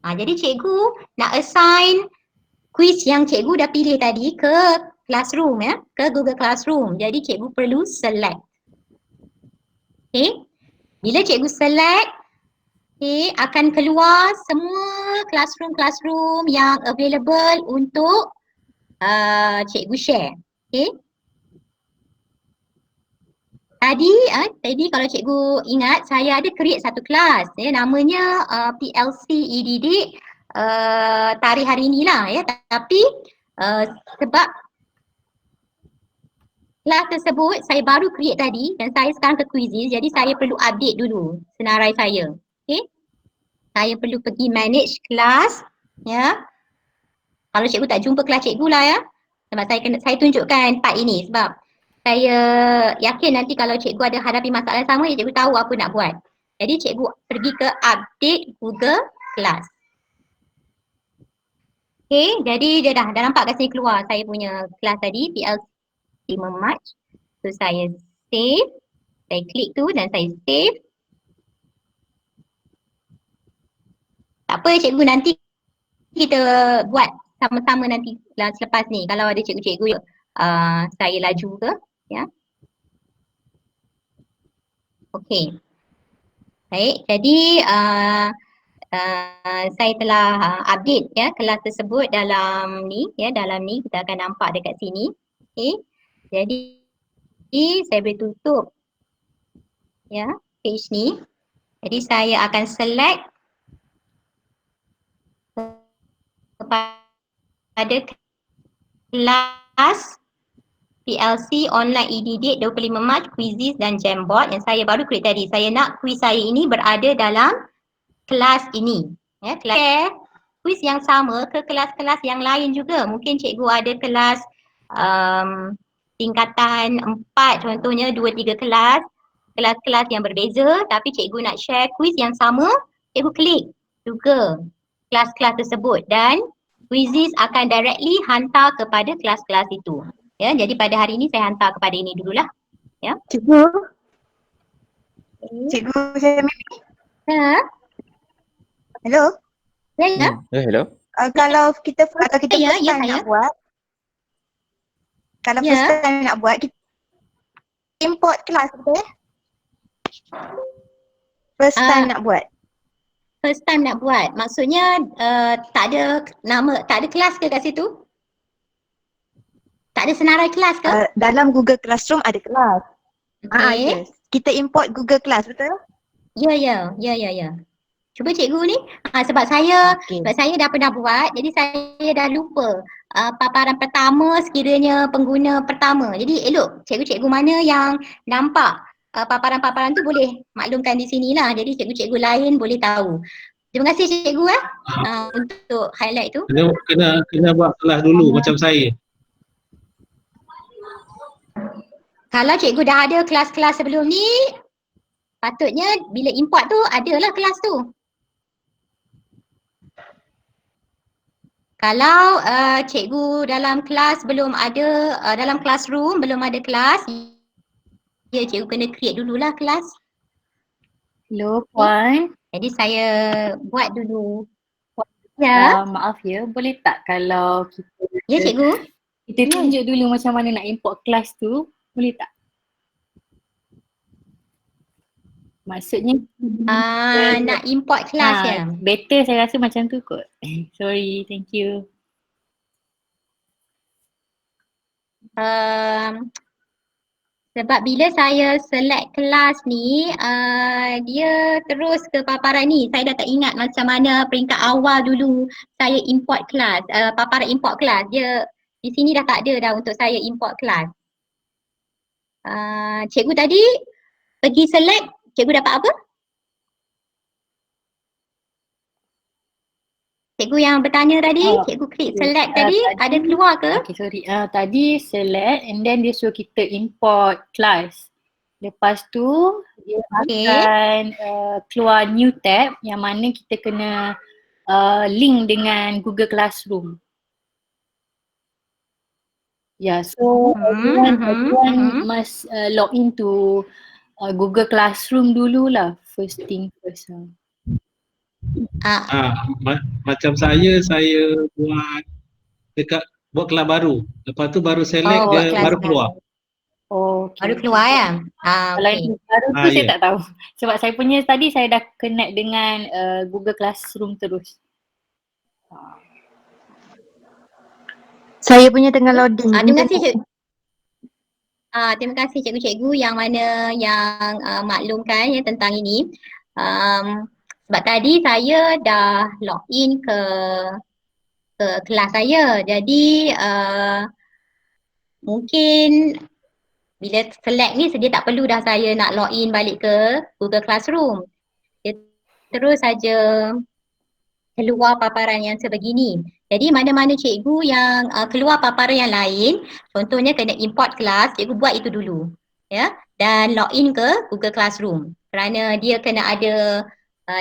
C: Jadi cikgu nak assign kuis yang cikgu dah pilih tadi ke Classroom ya, ke Google Classroom. Jadi cikgu perlu select. Okay. Bila cikgu select, akan keluar semua classroom yang available untuk cikgu share. Okay. Tadi kalau cikgu ingat saya ada create satu kelas namanya PLC EDD tarikh hari inilah ya, tapi sebab kelas tersebut saya baru create tadi dan saya sekarang ke quizzes, jadi saya perlu update dulu senarai saya. Okay. Saya perlu pergi manage kelas ya. Kalau cikgu tak jumpa kelas cikgu lah ya. Sebab saya tunjukkan part ini sebab saya yakin nanti kalau cikgu ada hadapi masalah sama, cikgu tahu apa nak buat. Jadi cikgu pergi ke update Google Class. Okay, jadi dia dah nampak kat sini keluar saya punya kelas tadi, PLC March. So saya save, saya klik tu dan saya save. Tak apa cikgu, nanti kita buat sama-sama nanti selepas ni kalau ada cikgu-cikgu saya laju ke ya. Okey. Baik, jadi saya telah update ya kelas tersebut dalam ni ya, dalam ni kita akan nampak dekat sini. Okey. Jadi saya boleh tutup ya page ni. Jadi saya akan select kepada kelas PLC Online ED Date 25 Mac Quizzes dan Jamboard yang saya baru create tadi. Saya nak quiz saya ini berada dalam kelas ini. Ya, kelas quiz yang sama ke kelas-kelas yang lain juga. Mungkin cikgu ada kelas tingkatan 4 contohnya 2-3 kelas. Kelas-kelas yang berbeza tapi cikgu nak share quiz yang sama, cikgu klik juga kelas-kelas tersebut dan quizzes akan directly hantar kepada kelas-kelas itu. Ya, jadi pada hari ini saya hantar kepada ini dululah. Ya.
D: Cikgu. Cikgu saya
C: Ha?
D: hello.
C: Ya.
B: Hello.
D: Kalau kita first
C: Ya,
D: time
C: saya.
D: nak buat. Kalau
C: Ya.
D: first time nak buat, kita import kelas betul ya? First time nak buat.
C: First time nak buat. Maksudnya tak ada nama, tak ada kelas ke kat situ? Tak ada senarai kelas ke?
D: Dalam Google Classroom ada kelas.
C: Okey.
D: Yes. Kita import Google Class betul?
C: Ya. Cuba cikgu ni sebab saya
D: Okey.
C: dah pernah buat, jadi saya dah lupa paparan pertama sekiranya pengguna pertama. Jadi elok cikgu-cikgu mana yang nampak paparan-paparan tu boleh maklumkan di sinilah. Jadi cikgu-cikgu lain boleh tahu. Terima kasih cikgu untuk highlight tu.
A: Kena buat kelas dulu macam saya.
C: Kalau cikgu dah ada kelas-kelas sebelum ni, patutnya bila import tu adalah kelas tu. Kalau cikgu dalam kelas belum ada, dalam classroom belum ada kelas, ya cikgu kena create dululah kelas.
E: Hello Puan.
C: Jadi saya buat dulu. Ya.
E: Maaf ya, boleh tak kalau kita
C: Ya cikgu.
E: Kita tunjuk dulu macam mana nak import kelas tu. Boleh tak? Maksudnya
C: Nak import kelas ya.
E: better saya rasa macam tu kot. Sorry, thank you.
C: Sebab bila saya select kelas ni, dia terus ke paparan ni. Saya dah tak ingat macam mana peringkat awal dulu saya import kelas, paparan import kelas. Dia di sini dah tak ada dah untuk saya import kelas. Cikgu tadi pergi select, cikgu dapat apa? Cikgu yang bertanya tadi, cikgu klik select tadi, ada keluar ke?
E: Okay, sorry. Tadi select and then dia suruh kita import class. Lepas tu dia akan keluar new tab yang mana kita kena link dengan Google Classroom. Yeah, so everyone must log into Google Classroom dululah, first thing first.
A: Macam saya buat kelas baru. Lepas tu baru select dia baru keluar.
C: Baru keluar ya?
E: Kalau yang baru tu saya tak tahu. Sebab saya punya tadi saya dah connect dengan Google Classroom terus.
D: Saya punya tengah loading.
C: Terima kasih cikgu. Terima kasih cikgu-cikgu yang mana yang maklumkan ya tentang ini. Sebab tadi saya dah login ke kelas saya. Jadi mungkin bila select ni dia tak perlu dah saya nak login balik ke Google Classroom. Dia terus saja keluar paparan yang sebegini. Jadi mana-mana cikgu yang keluar paparan yang lain, contohnya kena import kelas, cikgu buat itu dulu. Ya, dan login ke Google Classroom. Kerana dia kena ada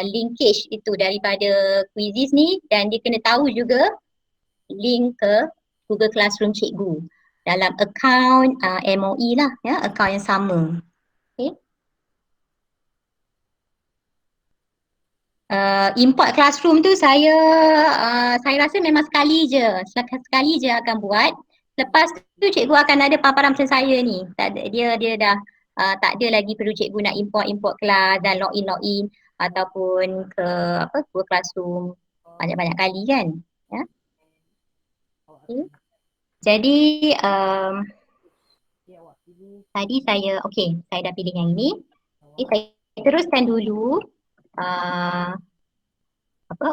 C: linkage itu daripada quizzes ni dan dia kena tahu juga link ke Google Classroom cikgu dalam akaun MOE lah ya, akaun yang sama. Okay. Import classroom tu saya rasa memang sekali je akan buat. Lepas tu cikgu akan ada paparan macam saya ni. Dia dah tak ada lagi perlu cikgu nak import kelas dan login ataupun ke Google Classroom banyak-banyak kali kan. Ya. Okay. Jadi tadi saya dah pilih yang ini. Okay, saya teruskan dulu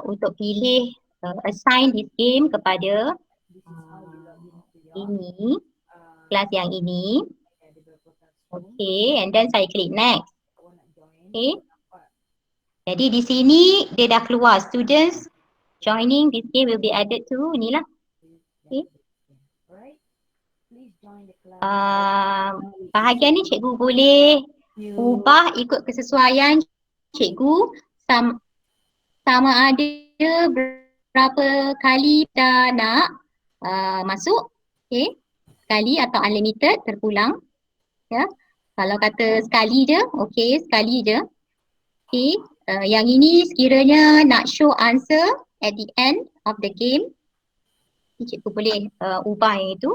C: untuk pilih assign this game kepada ini, kelas yang ini. Okay, and then saya klik next. Okay. Jadi di sini dia dah keluar students joining this game will be added to inilah. Okay. Bahagian ni cikgu boleh ubah ikut kesesuaian cikgu sama ada berapa kali kita nak masuk, okay, sekali atau unlimited terpulang. Ya, kalau kata sekali je, okay, sekali je. Okay, yang ini sekiranya nak show answer at the end of the game, cikgu boleh ubah yang itu.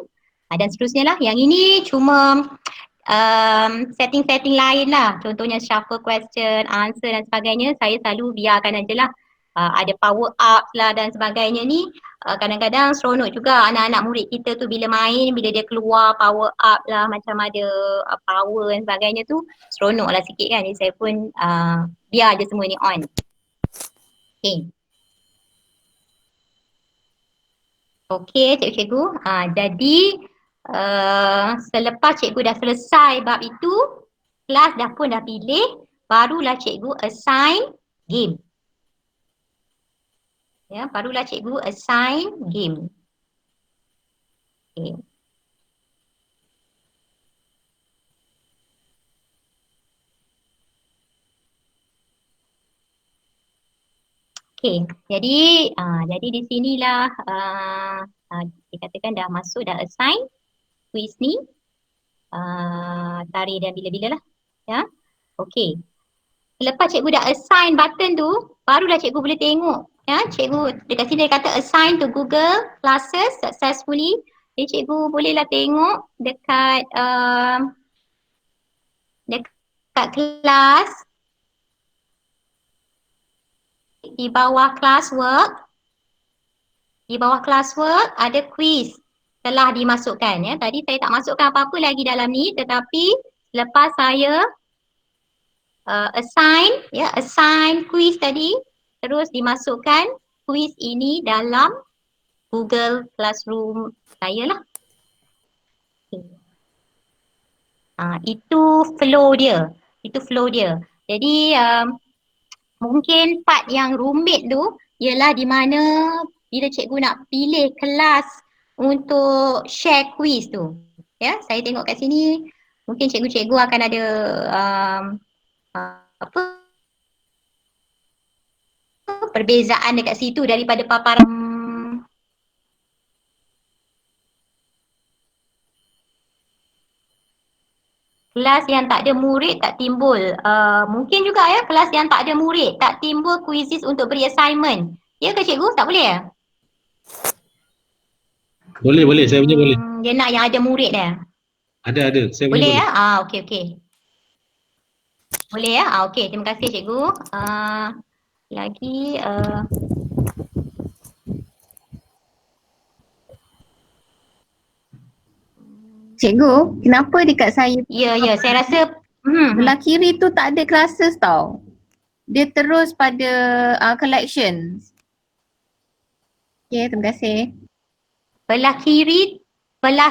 C: Dan seterusnya lah. Yang ini cuma setting-setting lain lah. Contohnya shuffle question, answer dan sebagainya. Saya selalu biarkan aje lah. Ada power up lah dan sebagainya ni. Kadang-kadang seronok juga anak-anak murid kita tu bila main, bila dia keluar power up lah, macam ada power dan sebagainya tu, seronok lah sikit kan. Jadi saya pun biar je semua ni on. Okay. Okay cikgu-cikgu. Jadi selepas cikgu dah selesai bab itu, kelas dah pilih, barulah cikgu assign game. Ya, barulah cikgu assign game. Okay. Okay, jadi di sinilah dikatakan dah masuk, dah assign quiz ni, tarikh dan bila-bila lah. Ya, okay. Lepas cikgu dah assign button tu, barulah cikgu boleh tengok. Ya, cikgu dekat sini dia kata assign to Google Classes successfully. Jadi cikgu bolehlah tengok dekat dekat kelas di bawah classwork. Di bawah classwork ada quiz telah dimasukkan ya. Tadi saya tak masukkan apa-apa lagi dalam ni, tetapi lepas saya assign quiz tadi, terus dimasukkan quiz ini dalam Google Classroom saya lah. Itu flow dia. Jadi mungkin part yang rumit tu ialah di mana bila cikgu nak pilih kelas untuk share quiz tu. Ya, saya tengok kat sini mungkin cikgu-cikgu akan ada perbezaan dekat situ daripada paparan. Kelas yang tak ada murid tak timbul. Mungkin juga ya kelas yang tak ada murid tak timbul quizzes untuk beri assignment. Ya ke cikgu? Tak boleh ya?
A: Boleh, saya punya boleh.
C: Dia nak yang ada murid dia.
A: Ada, saya punya
C: Boleh
A: boleh.
C: ya? Okey. Boleh ya? Okey, terima kasih cikgu. Lagi
F: Cikgu, kenapa dekat saya
C: ya, saya rasa
F: belah kiri tu tak ada classes tau. Dia terus pada collections. Okay, terima kasih.
C: belah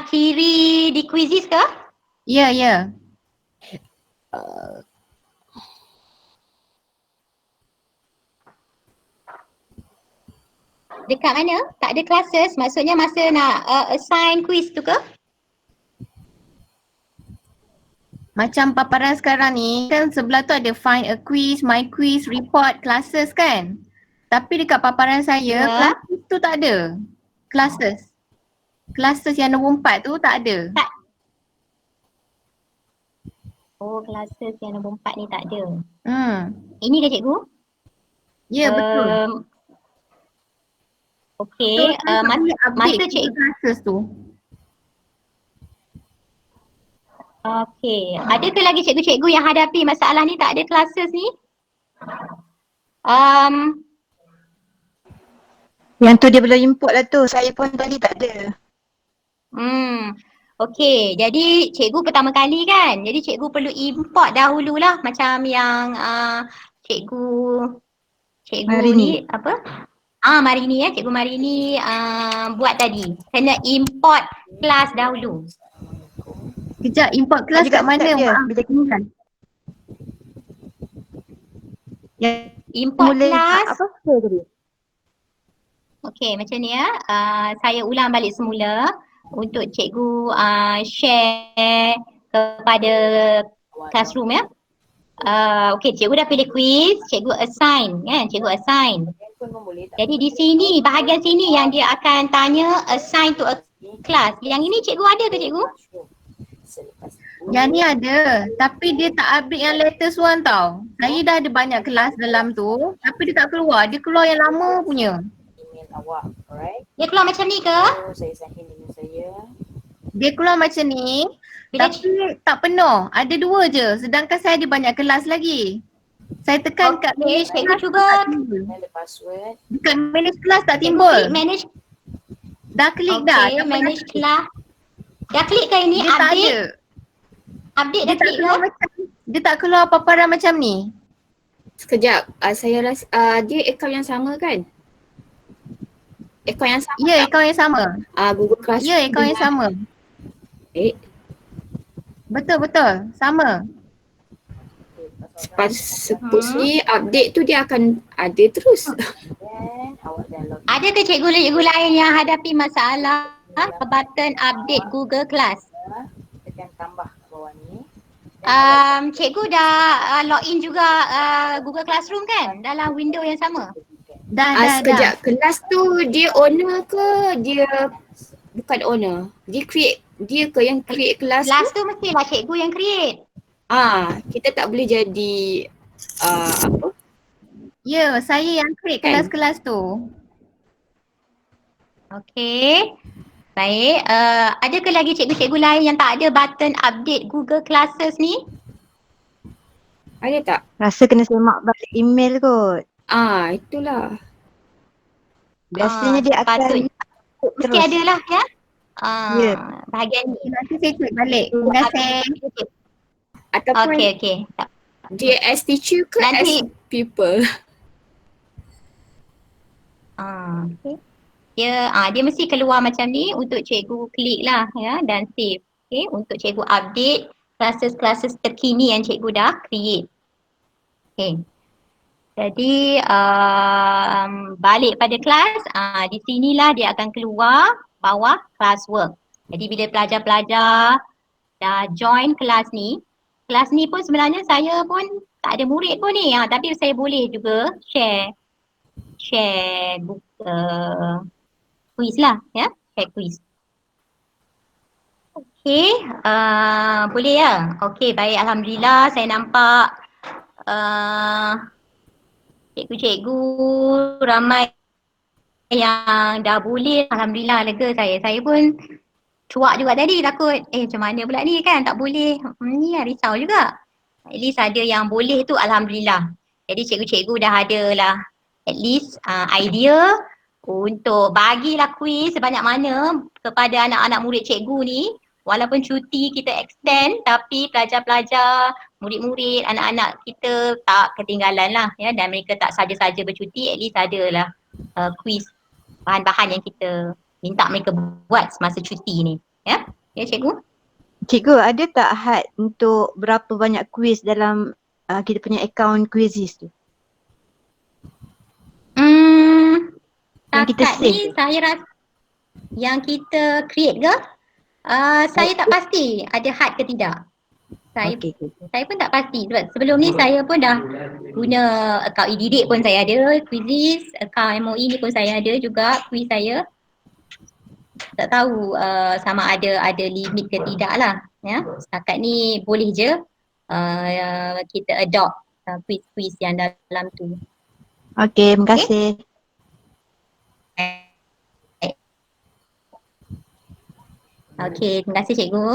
C: kiri di quizzes ke?
F: Ya.
C: Dekat mana? Tak ada classes, maksudnya masa nak assign quiz tu ke?
F: Macam paparan sekarang ni kan sebelah tu ada find a quiz, my quiz, report, classes kan. Tapi dekat paparan saya, classes tu tak ada. Classes yang nombor 4 tu tak ada.
C: Oh, classes yang nombor 4 ni tak ada. Ini ke cikgu?
F: Ya, betul.
C: Okey, masa cikgu
F: classes tu.
C: Okey, ada ke lagi cikgu-cikgu yang hadapi masalah ni tak ada classes ni?
D: Yang tu dia belum import lah tu. Saya pun tadi tak ada.
C: Okey, jadi cikgu pertama kali kan. Jadi cikgu perlu import dahululah macam yang cikgu
D: Marini.
C: ni apa? Marini ya, cikgu Marini buat tadi. Kena import kelas dahulu.
F: Kejap, import kelas kat mana?
D: Bila kita
C: Import kelas.
D: apa tadi?
C: Okey, macam ni ya. Saya ulang balik semula untuk cikgu share kepada classroom ya. Okey, cikgu dah pilih quiz, cikgu assign kan, Jadi di sini, bahagian sini yang dia akan tanya assign to a class. Yang ini cikgu ada ke cikgu?
F: Yang ni ada, tapi dia tak update yang latest one tau. Saya dah ada banyak kelas dalam tu, tapi dia tak keluar. Dia keluar yang lama punya.
C: Dia keluar macam ni ke?
F: Dia keluar macam ni,
C: Bila
F: tapi tak penuh. Ada 2 je, sedangkan saya ada banyak kelas lagi. Saya tekan kat
C: Okey,
F: manage
C: cikgu
F: class
C: cuba.
F: tak timbul. Dekat manage class tak timbul.
C: Klik manage.
F: Dah klik dah.
C: Okey,
F: dah
C: manage
F: pernah klik.
C: kelas. Dah klik ke ini?
F: Dia tak ada.
C: Update
F: Dia
C: dah
F: tak
C: klik
F: keluar
C: ke?
F: macam, dia tak keluar paparan macam ni.
G: Sekejap, saya rasa dia akaun yang sama kan? Akaun yang sama.
F: Ya, akaun yang sama.
G: Google Classroom.
F: Ya, akaun yang sama. Betul, sama.
G: Supposedly update tu dia akan ada terus.
C: Ada ke cikgu-cikgu lain yang hadapi masalah button update Google Class?
H: Tekan tambah bawah ni.
C: Cikgu dah login juga Google Classroom kan? Dalam window yang sama?
F: Dah.
G: Sekejap, kelas tu dia owner ke dia bukan owner? Dia ke yang create kelas
C: Kelas
G: tu?
C: tu mestilah cikgu yang create.
G: Kita tak boleh jadi apa?
F: Ya, saya yang create
G: Kan?
F: kelas-kelas tu.
C: Okey. Baik, ada ke lagi cikgu-cikgu lain yang tak ada button update Google Classes ni?
G: Ada tak?
I: Rasa kena semak balik email kot.
G: Itulah.
I: Biasanya dia akan
C: Mesti
I: terus.
C: ada lah ya.
I: Ya.
C: Bahagian ni.
F: Nanti saya cek balik. Terima kasih.
G: Ataupun
C: Okey.
G: dia as teacher ke
C: Nanti-
G: as people?
C: Okay. Dia mesti keluar macam ni untuk cikgu klik lah ya dan save. Okay, untuk cikgu update classes terkini yang cikgu dah create. Okay. Jadi balik pada kelas, di sinilah dia akan keluar bawah classwork. Jadi bila pelajar-pelajar dah join kelas ni pun sebenarnya saya pun tak ada murid pun ni, tapi saya boleh juga share quiz lah ya, share quiz. Okey, boleh ya? Okey, baik, alhamdulillah saya nampak cikgu-cikgu ramai yang dah boleh. Alhamdulillah, lega saya. Saya pun cuak juga tadi, takut macam mana pula ni kan tak boleh. Ni lah, risau juga. At least ada yang boleh tu, alhamdulillah. Jadi cikgu-cikgu dah ada lah at least idea untuk bagilah kuis sebanyak mana kepada anak-anak murid cikgu ni. Walaupun cuti kita extend, tapi pelajar-pelajar, murid-murid, anak-anak kita tak ketinggalan lah ya, dan mereka tak saja-saja bercuti, at least adalah kuis bahan-bahan yang kita minta mereka buat semasa cuti ni. Ya cikgu?
I: Cikgu, ada tak had untuk berapa banyak kuis dalam kita punya account Quizizz tu? Yang kita
C: Setakat
I: save
C: ni saya rasa yang kita create ke? Saya tak pasti ada had ke tidak. Saya pun tak pasti sebab sebelum ni saya pun dah guna akaun e-didik pun saya ada, Quizizz, akaun MOE ni pun saya ada juga quiz saya. Tak tahu sama ada limit ke tidak lah ya. Setakat ni boleh je kita adopt quiz-quiz yang dalam tu.
I: Okey, terima kasih.
C: Okey, terima kasih cikgu.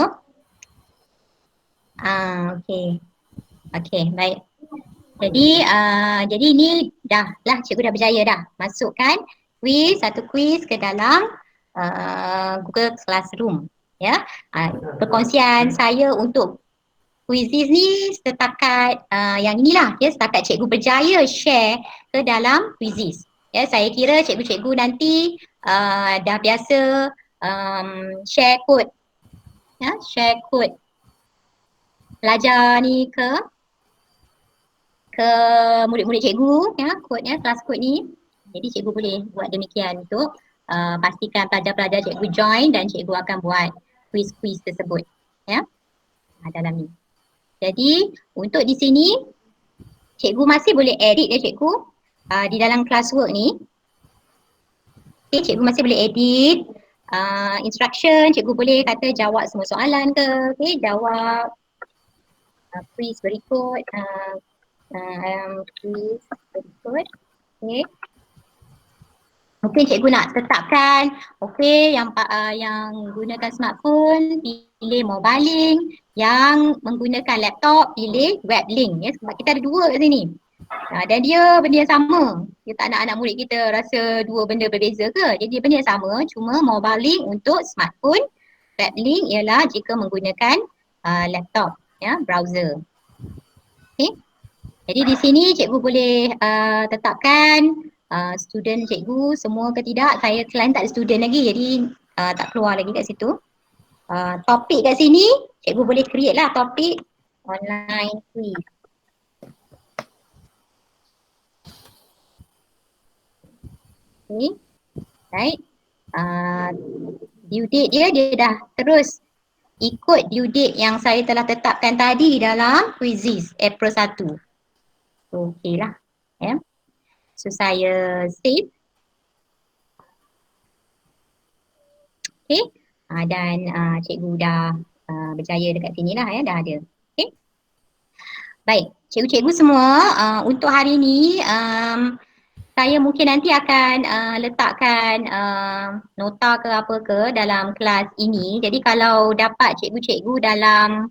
C: Okey, baik. Jadi ni dah cikgu dah berjaya dah masukkan satu quiz ke dalam Google Classroom ya. Perkongsian saya untuk Quizizz ni setakat yang inilah ya, setakat cikgu berjaya share ke dalam Quizizz. Ya, saya kira cikgu-cikgu nanti dah biasa share kod pelajar ni ke murid-murid cikgu ya, kodnya, kelas kod ni. Jadi cikgu boleh buat demikian untuk pastikan pelajar-pelajar cikgu join dan cikgu akan buat quiz-quiz tersebut ya dalam ni. Jadi untuk di sini cikgu masih boleh edit ya cikgu di dalam classwork ni. Okay, cikgu masih boleh edit instruction, cikgu boleh kata jawab semua soalan ke, jawab quiz berikut, quiz berikut. Okay. Mungkin cikgu nak tetapkan, yang gunakan smartphone pilih mobile link, yang menggunakan laptop pilih web link ya, sebab kita ada dua kat sini. Dan dia benda yang sama. Kita anak-anak murid kita rasa dua benda berbeza ke? Jadi benda yang sama, cuma mobile link untuk smartphone, web link ialah jika menggunakan laptop ya, browser. Okay. Jadi di sini cikgu boleh tetapkan student cikgu semua ke tidak. Selain tak ada student lagi, jadi tak keluar lagi kat situ. Topik kat sini cikgu boleh create lah topik online quiz. Okay. Right. Due date dia dah terus ikut due date yang saya telah tetapkan tadi dalam Quizizz April 1. Okey lah. Yeah. So saya save. Okay. Dan cikgu dah berjaya dekat sini lah ya, dah ada. Okay. Baik, cikgu-cikgu semua untuk hari ni saya mungkin nanti akan letakkan nota ke apa ke dalam kelas ini. Jadi kalau dapat cikgu-cikgu dalam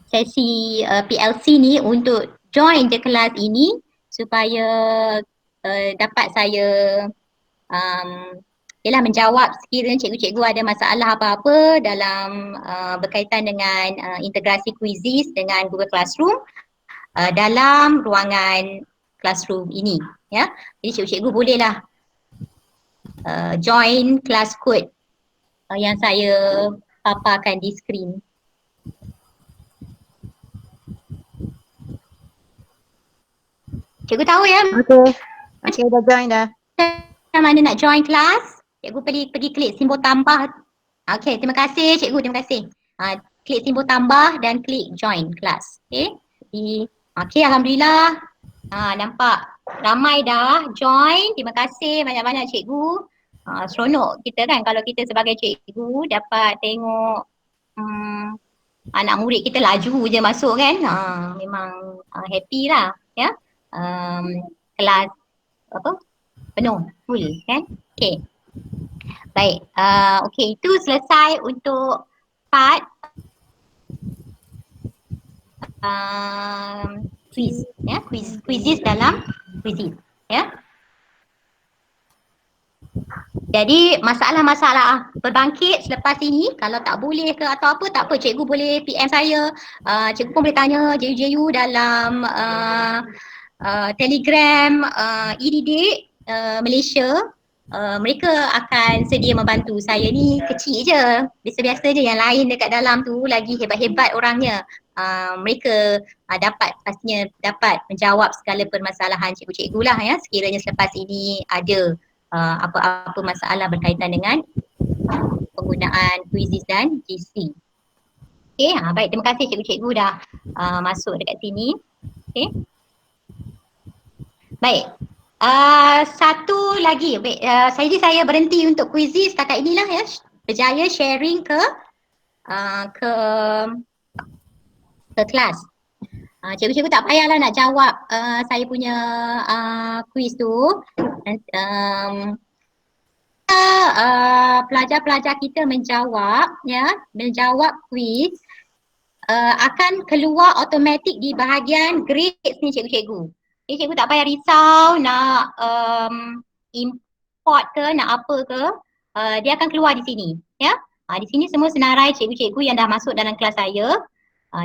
C: sesi PLC ni untuk join je kelas ini supaya dapat saya ialah menjawab sekiranya cikgu-cikgu ada masalah apa-apa dalam berkaitan dengan integrasi Quizizz dengan Google Classroom dalam ruangan classroom ini, ya. Jadi cikgu-cikgu bolehlah join kelas kod yang saya paparkan di skrin. Cikgu tahu ya?
I: Okay, dah join dah.
C: Macam mana nak join kelas? Cikgu pergi klik simbol tambah. Okay, terima kasih cikgu, terima kasih. Klik simbol tambah dan klik join kelas. Okay, alhamdulillah. Nampak ramai dah join. Terima kasih banyak-banyak cikgu. Seronok kita kan kalau kita sebagai cikgu dapat tengok anak murid kita laju je masuk kan. Memang happy lah ya. Kelas apa? Penuh, full kan. Okay. Baik, okay, itu selesai untuk part quiz, ya, Quizizz dalam Quizizz, ya. Jadi masalah-masalah berbangkit selepas ini, kalau tak boleh ke atau apa, tak apa, cikgu boleh PM saya, cikgu pun boleh tanya JU dalam Telegram e-didik Malaysia. Mereka akan sedia membantu. Saya ni kecil je, biasa-biasa je, yang lain dekat dalam tu lagi hebat-hebat orangnya. Mereka pastinya dapat menjawab segala permasalahan cikgu-cikgu lah ya, sekiranya selepas ini ada apa-apa masalah berkaitan dengan penggunaan Quizizz dan GC. Okay, baik, terima kasih cikgu-cikgu dah masuk dekat sini. Okay. Baik. Satu lagi, baik, saya berhenti untuk Quizizz setakat inilah ya, berjaya sharing ke kelas. Cikgu-cikgu tak payahlah nak jawab saya punya quiz tu. Pelajar-pelajar kita menjawab quiz akan keluar automatik di bahagian grades ni cikgu-cikgu. Jadi cikgu tak payah risau nak import ke, nak apa ke, dia akan keluar di sini, ya. Di sini semua senarai cikgu-cikgu yang dah masuk dalam kelas saya.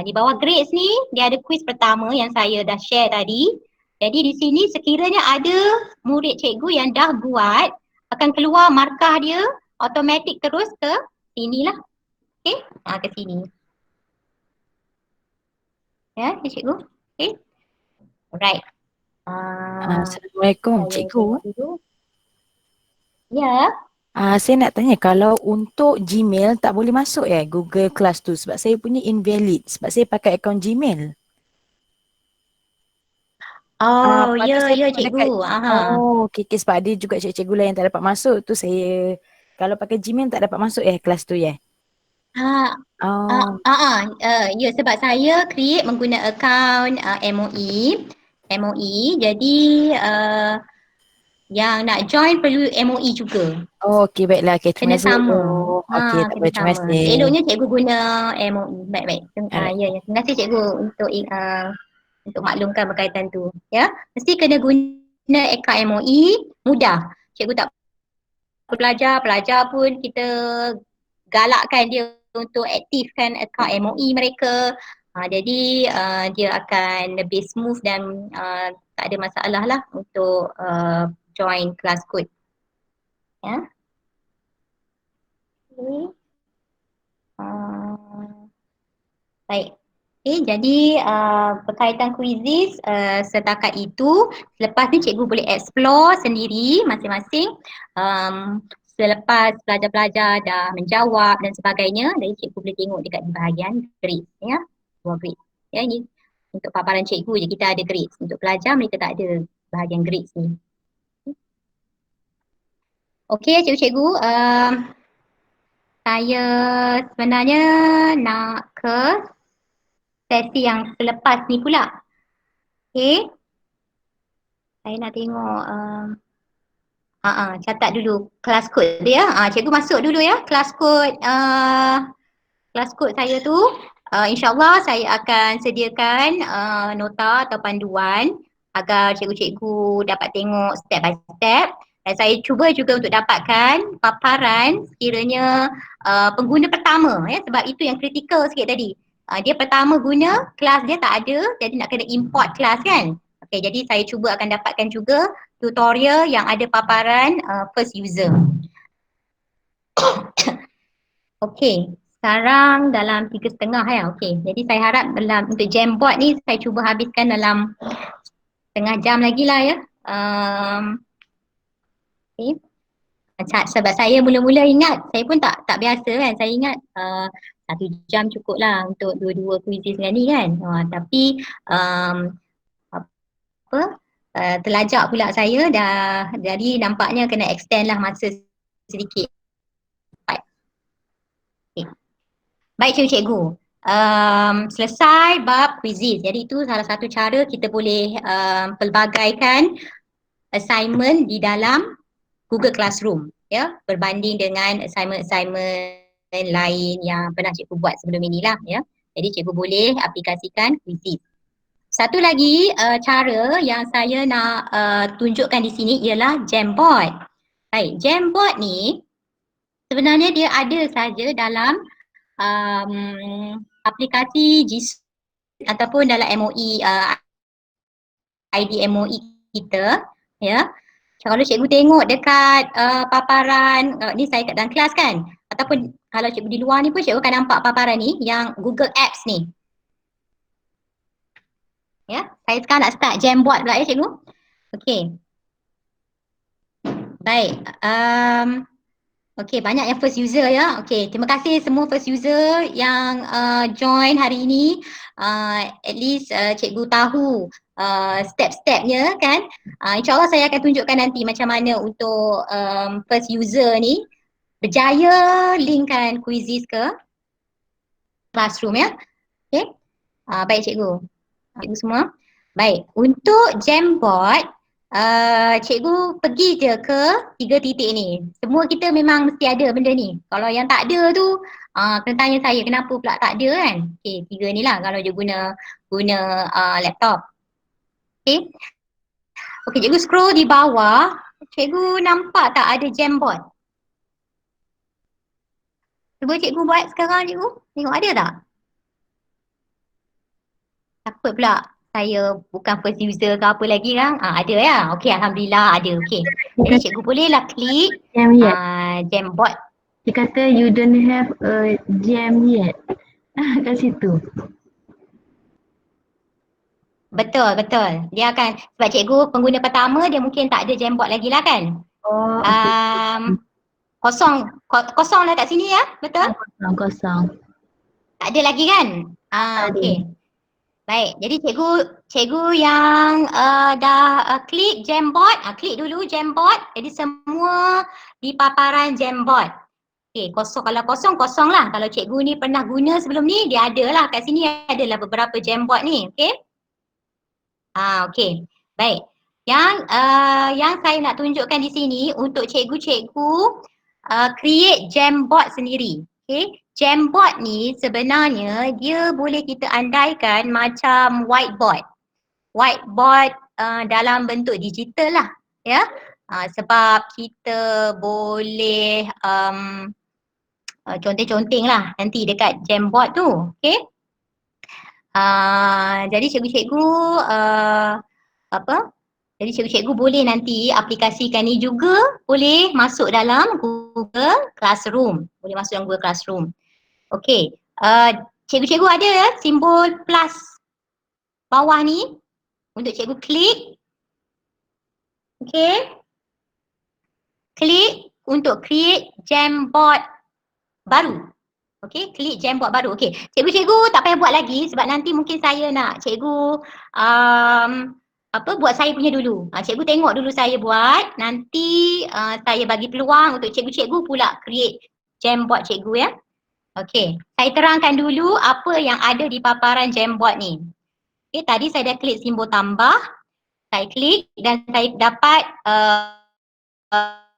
C: Di bawah grades ni dia ada quiz pertama yang saya dah share tadi. Jadi di sini sekiranya ada murid cikgu yang dah buat, akan keluar markah dia automatik terus ke sini lah. Okay, ke sini. Ya, cikgu. Okay. Alright.
J: Assalamualaikum cikgu.
C: Ya.
J: Saya nak tanya, kalau untuk Gmail tak boleh masuk ya Google Class tu sebab saya punya invalid, sebab saya pakai akaun Gmail.
C: Ya cikgu.
J: Okay, sebab ada juga cikgu-cikgu lain yang tak dapat masuk tu, saya kalau pakai Gmail tak dapat masuk kelas tu ya.
C: Ya, sebab saya create menggunakan akaun MOE, jadi yang nak join perlu MOE juga.
J: Okey, baiklah. Okay,
C: kena sama.
J: Okey, tak apa, terima kasih.
C: Eloknya cikgu guna MOE. Baik. Terima kasih cikgu untuk maklumkan berkaitan tu. Ya, mesti kena guna akaun MOE, mudah. Cikgu tak pelajar pun kita galakkan dia untuk aktifkan akaun MOE mereka. Jadi dia akan lebih smooth dan tak ada masalah lah untuk join kelas kod. Ya. Okay. Baik. Okay, jadi berkaitan Quizizz setakat itu. Selepas ni cikgu boleh explore sendiri masing-masing. Selepas pelajar-pelajar dah menjawab dan sebagainya, jadi cikgu boleh tengok dekat di bahagian grades, ya. Dua grades. Ya, ini untuk paparan cikgu je kita ada grades. Untuk pelajar mereka tak ada bahagian grades ni. Okey cikgu-cikgu, saya sebenarnya nak ke sesi yang selepas ni pula. Okey. Saya nak tengok catat dulu kelas kod dia. Cikgu masuk dulu ya kelas kod saya tu. InsyaAllah saya akan sediakan nota atau panduan agar cikgu-cikgu dapat tengok step by step. Dan saya cuba juga untuk dapatkan paparan sekiranya pengguna pertama ya, sebab itu yang kritikal sikit tadi. Dia pertama guna, kelas dia tak ada, jadi nak kena import kelas kan. Okay, jadi saya cuba akan dapatkan juga tutorial yang ada paparan first user. Okay, sekarang dalam 3.30 ya. Okay, jadi saya harap dalam untuk Jamboard ni saya cuba habiskan dalam setengah jam lagi lah ya. Okay. Sebab saya mula-mula ingat, saya pun tak biasa kan. Saya ingat 1 jam cukup lah untuk dua-dua kuisis dengan ni kan. Tapi terlajak pula saya dah, jadi nampaknya kena extend lah masa sedikit. Okay. Baik cikgu-cikgu, selesai bab kuisis. Jadi itu salah satu cara kita boleh pelbagaikan assignment di dalam Google Classroom ya, berbanding dengan assignment-assignment lain yang pernah cikgu buat sebelum inilah ya. Jadi cikgu boleh aplikasikan kuisis. Satu lagi cara yang saya nak tunjukkan di sini ialah Jamboard. Baik, Jamboard ni sebenarnya dia ada saja dalam aplikasi G Suite ataupun dalam MOE ID MOE kita ya. Kalau cikgu tengok dekat paparan ni saya kat dalam kelas kan, ataupun kalau cikgu di luar ni pun cikgu akan nampak paparan ni yang Google Apps ni. Ya, saya sekarang nak start Jamboard pula ya cikgu. Okey. Baik. Okey, banyak yang first user ya. Okey, terima kasih semua first user yang join hari ini. At least cikgu tahu step-stepnya kan. InsyaAllah saya akan tunjukkan nanti macam mana untuk first user ni berjaya linkkan kuisis ke classroom ya. Okay. Baik cikgu. Cikgu semua. Baik, untuk Jamboard cikgu pergi je ke 3 titik ni. Semua kita memang mesti ada benda ni. Kalau yang tak ada tu kena tanya saya kenapa pula tak ada kan. Okay, 3 ni lah kalau dia guna laptop. Okay. Okay, cikgu scroll di bawah. Cikgu nampak tak ada Jamboard? Cuba cikgu buat sekarang cikgu. Tengok ada tak? Takut pula saya bukan first user ke apa lagi kan? Ada ya? Okay, alhamdulillah ada. Okay. Jadi cikgu bolehlah klik Jamboard.
I: Dia kata you don't have a jam yet. Kat situ.
C: Betul, betul. Dia akan, sebab cikgu pengguna pertama dia mungkin tak ada Jamboard lagi lah kan?
I: Oh, okay.
C: Kosong lah kat sini ya? Betul?
I: Kosong.
C: Tak ada lagi kan? Okay. Baik, jadi cikgu yang dah klik Jamboard, klik dulu Jamboard. Jadi semua di paparan Jamboard. Okay, kalau kosong lah. Kalau cikgu ni pernah guna sebelum ni, dia ada lah. Kat sini adalah beberapa Jamboard ni. Okay. Okay. Baik. Yang saya nak tunjukkan di sini untuk cikgu-cikgu create Jamboard sendiri. Okay. Jamboard ni sebenarnya dia boleh kita andaikan macam whiteboard. Whiteboard dalam bentuk digital lah. Ya. Sebab kita boleh conteng-conteng lah nanti dekat Jamboard tu. Okay. Jadi cikgu-cikgu jadi cikgu-cikgu boleh nanti aplikasikan ni juga boleh masuk dalam Google Classroom. Boleh masuk dalam Google Classroom. Okey. Cikgu-cikgu ada simbol plus bawah ni untuk cikgu klik. Okey. Klik untuk create Jamboard baru. Okey, klik Jamboard baru. Okey, cikgu-cikgu tak payah buat lagi sebab nanti mungkin saya nak cikgu buat saya punya dulu. Cikgu tengok dulu saya buat, nanti saya bagi peluang untuk cikgu-cikgu pula create Jamboard cikgu ya. Okey, saya terangkan dulu apa yang ada di paparan Jamboard ni. Okey, tadi saya dah klik simbol tambah. Saya klik dan saya dapat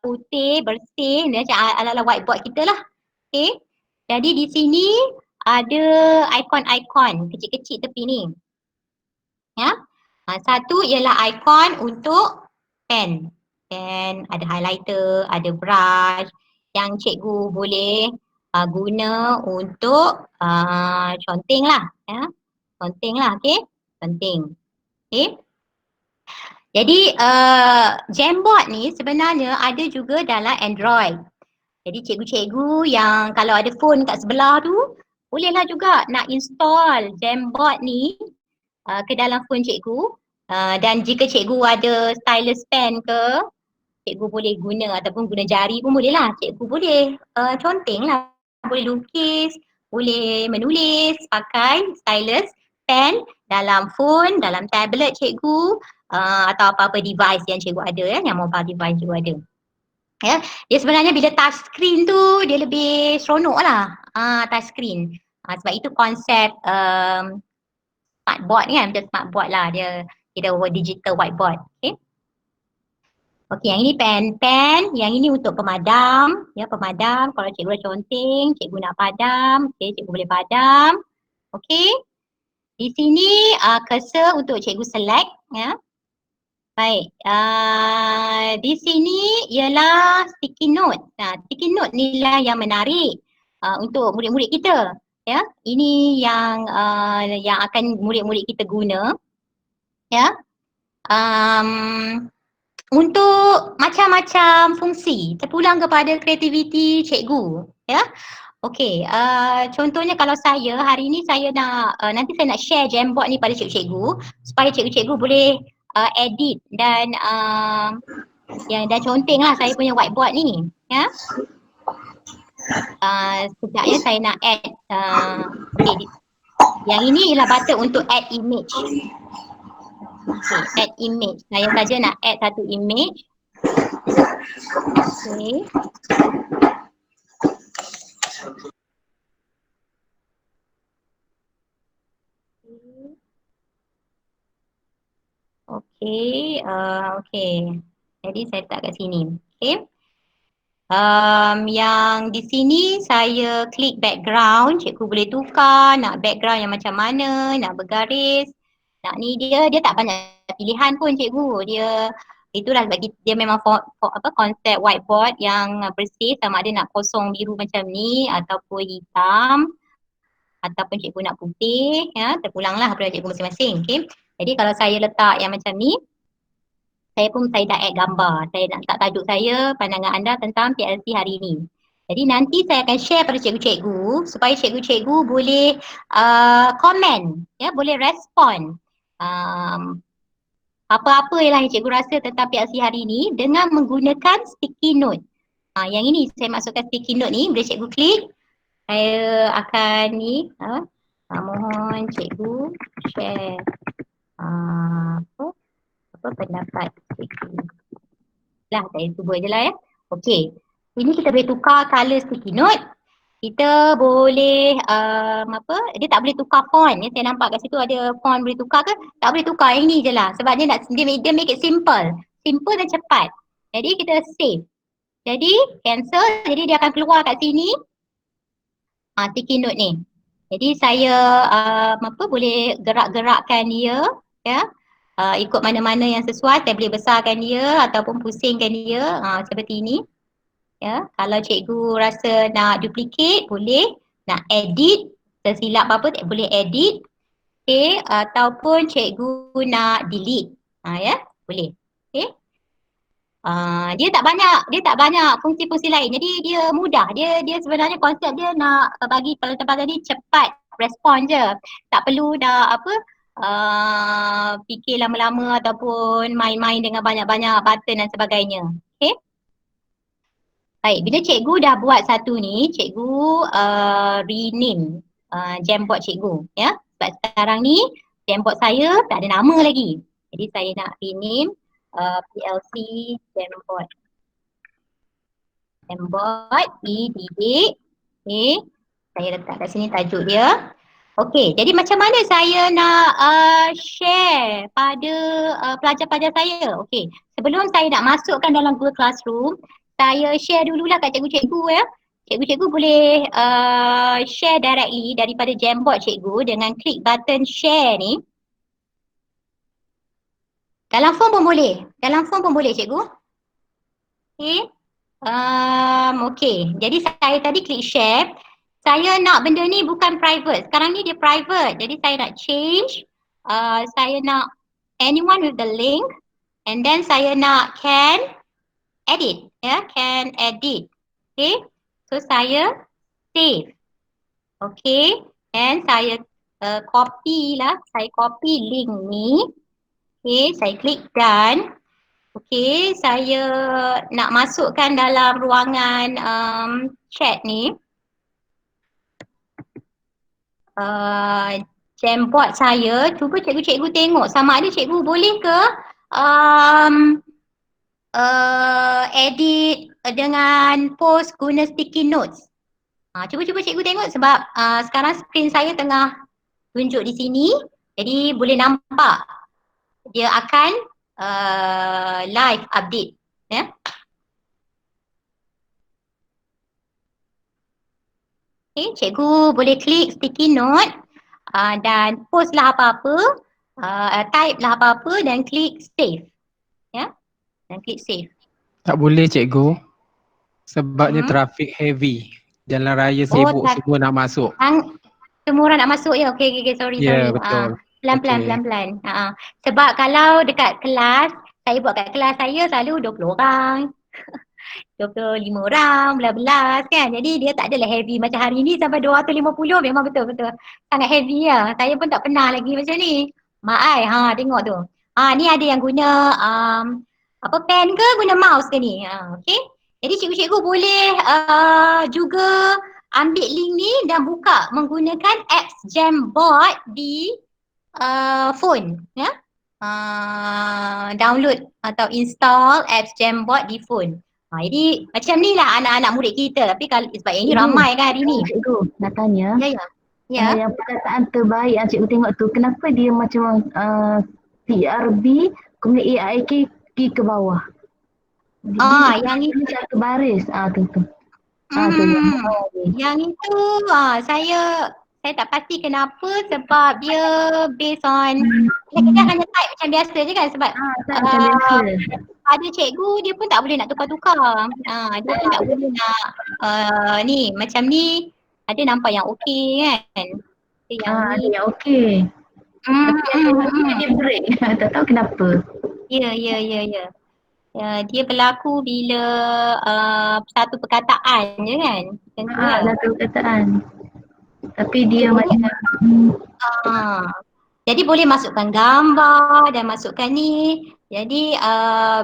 C: putih, bersih, macam ala-ala whiteboard kita lah. Okay. Jadi di sini ada ikon-ikon kecil-kecil tepi ni. Ya. Satu ialah ikon untuk pen. Pen, ada highlighter, ada brush yang cikgu boleh guna untuk conteng lah. Ya. Conteng lah, okay. Conteng. Okay. Jadi Jamboard ni sebenarnya ada juga dalam Android. Jadi cikgu-cikgu yang kalau ada phone kat sebelah tu, bolehlah juga nak install Jamboard ni ke dalam phone cikgu. Dan jika cikgu ada stylus pen ke, cikgu boleh guna ataupun guna jari pun boleh lah. Cikgu boleh conteng lah. Boleh lukis, boleh menulis pakai stylus pen dalam phone, dalam tablet cikgu atau apa-apa device yang cikgu ada yang mobile device cikgu ada. Ya, dia sebenarnya bila touch screen tu dia lebih seronok lah touch screen. Sebab itu konsep smartboard kan, macam smartboard lah dia, kita digital whiteboard. Okay. Okey, yang ini pen, yang ini untuk pemadam, ya pemadam. Kalau cikgu dah conteng, cikgu nak padam, okay, cikgu boleh padam. Okey. Di sini cursor untuk cikgu select, ya. Baik, di sini ialah sticky note. Sticky note ni lah yang menarik untuk murid-murid kita. Ya, ini yang akan murid-murid kita guna. Ya, untuk macam-macam fungsi. Terpulang kepada kreativiti cikgu. Ya, okey. Contohnya kalau saya hari ni saya nak nanti saya nak share Jamboard ni pada cikgu-cikgu supaya cikgu-cikgu boleh edit dan yang dah conteng lah saya punya whiteboard ni, ya. Sekejapnya saya nak add edit. Yang ini ialah button untuk add image. Okay, add image. Saya saja nak add satu image. Okay. Okay. Jadi saya letak kat sini. Okay. Yang di sini saya klik background, cikgu boleh tukar nak background yang macam mana, nak bergaris, nak ni dia tak banyak pilihan pun cikgu. Dia itulah sebab dia memang konsep whiteboard yang bersih, sama ada nak kosong biru macam ni ataupun hitam ataupun cikgu nak putih, ya, terpulanglah kepada cikgu masing-masing. Okay. Jadi kalau saya letak yang macam ni, saya dah add gambar. Saya nak letak tajuk saya, pandangan anda tentang PLC hari ini. Jadi nanti saya akan share pada cikgu-cikgu supaya cikgu-cikgu boleh komen, ya, boleh respon apa-apa yang cikgu rasa tentang PLC hari ini dengan menggunakan sticky note. Yang ini saya masukkan sticky note ni, boleh cikgu klik. Saya akan ni, mohon cikgu share apa pendapat cikgu. Lah saya cuba je lah, ya. Okey. Ini kita boleh tukar color sticky note. Kita boleh dia tak boleh tukar font, ya. Saya nampak kat situ ada font boleh tukar ke? Tak boleh tukar, yang ni je lah. Sebab dia make it simple. Simple dan cepat. Jadi kita save. Jadi cancel, jadi dia akan keluar kat sini sticky note ni. Jadi saya boleh gerak-gerakkan dia, ya. Ikut mana-mana yang sesuai, saya boleh besarkan dia ataupun pusingkan dia seperti ini. Ya, kalau cikgu rasa nak duplicate boleh, nak edit tersilap apa boleh edit. Okay, ataupun cikgu nak delete. Ya, boleh. Okay. Dia tak banyak fungsi-fungsi lain. Jadi dia mudah. Dia sebenarnya konsep dia nak bagi pelbagai ni cepat respon je. Tak perlu dah fikir lama-lama ataupun main-main dengan banyak-banyak button dan sebagainya. Okay. Baik, bila cikgu dah buat satu ni, cikgu rename Jamboard cikgu, ya. Sebab sekarang ni Jamboard saya tak ada nama lagi. Jadi saya nak rename PLC Jamboard. Jamboard, okay. Saya letak kat sini tajuk dia. Okey, jadi macam mana saya nak share pada pelajar-pelajar saya? Okey, sebelum saya nak masukkan dalam Google Classroom, saya share dululah kat cikgu-cikgu ya. Cikgu-cikgu boleh share directly daripada Jamboard cikgu dengan klik button share ni. Dalam form pun boleh cikgu. Okey. Okey, jadi saya tadi klik share. Saya nak benda ni bukan private. Sekarang ni dia private. Jadi saya nak change. Saya nak anyone with the link. And then saya nak can edit. Ya, can edit. Okay. So saya save. Okay. And saya copy lah. Saya copy link ni. Okay. Saya klik done. Okay. Saya nak masukkan dalam ruangan chat ni. Jamboard saya, cuba cikgu-cikgu tengok sama ada cikgu boleh ke edit dengan post guna sticky notes. Cuba cikgu tengok sebab sekarang skrin saya tengah tunjuk di sini, jadi boleh nampak dia akan live update ya. Okay, cikgu boleh klik sticky note dan post lah apa-apa, type lah apa-apa dan klik save. Ya, dan klik save.
K: Tak boleh cikgu. Sebabnya traffic heavy. Jalan raya sibuk, semua nak masuk.
C: Semua orang nak masuk ya. Okay, sorry.
K: Ya, betul.
C: Pelan-pelan. Sebab kalau dekat kelas, saya buat kat kelas saya selalu 20 orang. 25 orang, belas-belas kan. Jadi dia tak adalah heavy macam hari ni sampai 250 memang betul-betul sangat heavy lah. Saya pun tak pernah lagi macam ni. Mak ai, tengok tu. Ni ada yang guna pen ke guna mouse ke ni. Okay. Jadi cikgu-cikgu boleh juga ambil link ni dan buka menggunakan apps Jamboard di phone ya. Download atau install apps Jamboard di phone. Jadi macam ni lah anak-anak murid kita. Tapi kalau sebab yang ni ramai kan hari ni.
L: Cikgu nak tanya.
C: Ya.
L: Yang perkataan terbaik yang cikgu tengok tu, kenapa dia macam TRB kemudian AIK pergi ke bawah?
C: Yang itu
L: satu baris. Tu.
C: Yang itu saya tak pasti kenapa sebab dia based on kita hanya type macam biasa je kan sebab ada cikgu dia pun tak boleh nak tukar-tukar. Dia pun tak boleh nak ni macam ni ada nampak yang okey kan.
L: Ada yang okey. Tapi dia break. Tak tahu kenapa.
C: Ya. Dia berlaku bila satu perkataan je kan.
L: Satu perkataan. Tapi dia macam
C: jadi boleh masukkan gambar dan masukkan ni. Jadi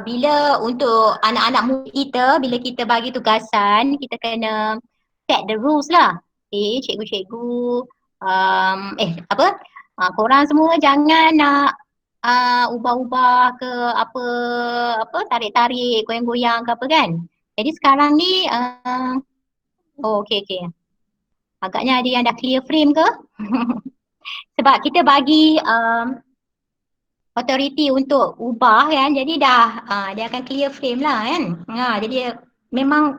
C: bila untuk anak-anak murid kita, bila kita bagi tugasan, kita kena set the rules lah. Cikgu-cikgu korang semua jangan nak ubah-ubah ke apa tarik-tarik, goyang-goyang ke apa kan. Jadi sekarang ni okey. Agaknya ada yang dah clear frame ke? Sebab kita bagi authority untuk ubah kan, jadi dia akan clear frame lah kan. Jadi memang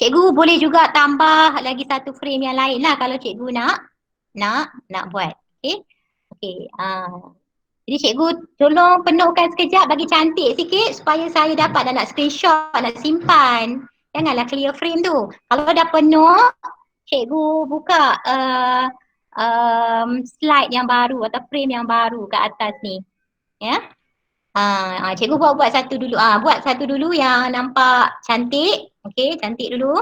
C: cikgu boleh juga tambah lagi satu frame yang lain lah kalau cikgu nak buat. Okey. Jadi cikgu tolong penuhkan sekejap, bagi cantik sikit supaya saya dapat dan nak screenshot, nak simpan. Janganlah clear frame tu. Kalau dah penuh, cikgu buka slide yang baru atau frame yang baru kat atas ni. Ya. Cikgu buat satu dulu. Buat satu dulu yang nampak cantik. Okey, cantik dulu.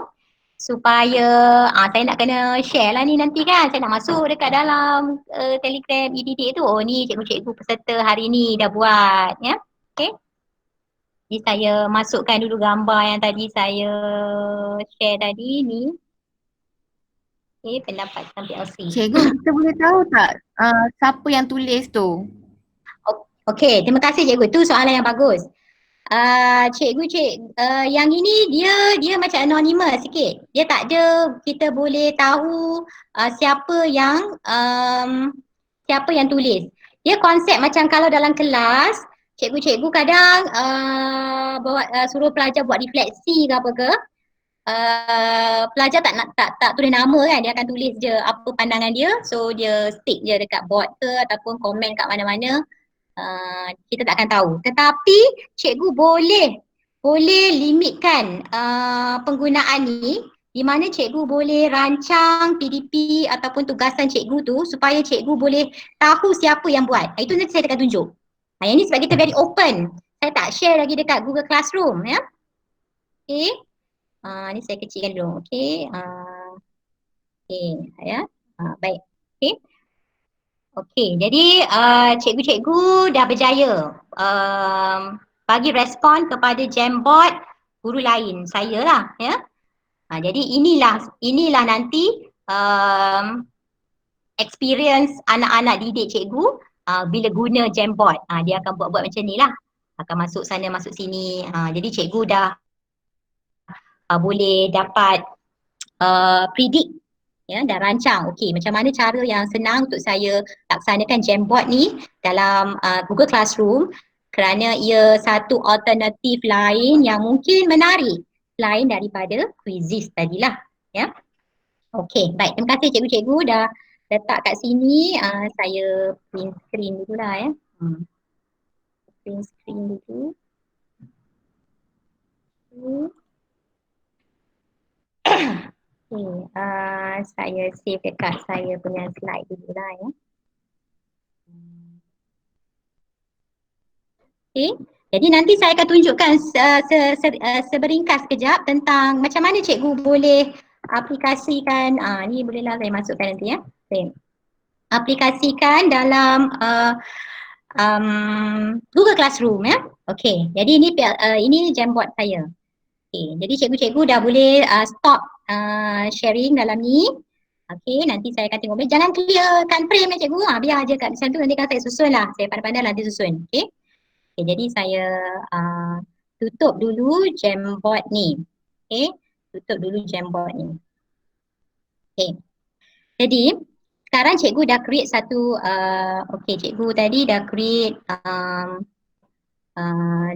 C: Supaya saya nak kena share lah ni nanti kan. Saya nak masuk dekat dalam Telegram e-didik tu. Oh ni cikgu-cikgu peserta hari ni dah buat ya. Okey. Jadi saya masukkan dulu gambar yang tadi saya share tadi ni. Okey, pendapatan PLC.
F: Cikgu, kita boleh tahu tak siapa yang tulis tu?
C: Okey, terima kasih cikgu. Tu soalan yang bagus. Yang ini dia macam anonymous sikit. Dia tak ada, kita boleh tahu siapa yang tulis. Dia konsep macam kalau dalam kelas, cikgu kadang suruh pelajar buat refleksi ke apa ke. Pelajar tak tulis nama kan, dia akan tulis je apa pandangan dia, so dia stick je dekat board ke ataupun komen kat mana-mana. Kita tak akan tahu. Tetapi cikgu boleh limitkan penggunaan ni, di mana cikgu boleh rancang PDP ataupun tugasan cikgu tu supaya cikgu boleh tahu siapa yang buat. Itu nanti saya akan tunjuk. Yang ni sebab kita very open. Saya tak share lagi dekat Google Classroom ya. Okay. Ni saya kecilkan dulu. Okay. Ya. Baik. Okay. Okey, jadi cikgu-cikgu dah berjaya bagi respon kepada Jamboard guru lain, saya lah ya. Jadi inilah nanti experience anak-anak didik cikgu bila guna Jamboard. Dia akan buat macam ni lah. Akan masuk sana, masuk sini. Jadi cikgu dah boleh dapat predict ya, dah rancang okey macam mana cara yang senang untuk saya laksanakan Jamboard ni dalam Google Classroom, kerana ia satu alternatif lain yang mungkin menarik selain daripada Quizizz tadilah ya. Okey, baik, terima kasih cikgu-cikgu dah letak kat sini. Saya print screen dululah ya. Print screen dulu. Okay, saya save dekat saya punya slide dulu lah ya. Okay, jadi nanti saya akan tunjukkan seberingkas kejap tentang macam mana cikgu boleh aplikasikan, ni bolehlah saya masukkan nanti ya. Okay. Aplikasikan dalam Google Classroom ya. Okay, jadi ini Jamboard saya. Okay, jadi cikgu-cikgu dah boleh stop sharing dalam ni. Okay, nanti saya akan tengok. Jangan clearkan frame ya cikgu. Biar je kat macam tu, nanti kan saya susun lah. Saya pandai-pandai nanti susun. Okay. Okay, jadi saya tutup dulu Jamboard ni. Okay, tutup dulu Jamboard ni. Okay, jadi sekarang cikgu dah create satu, okay, cikgu tadi dah create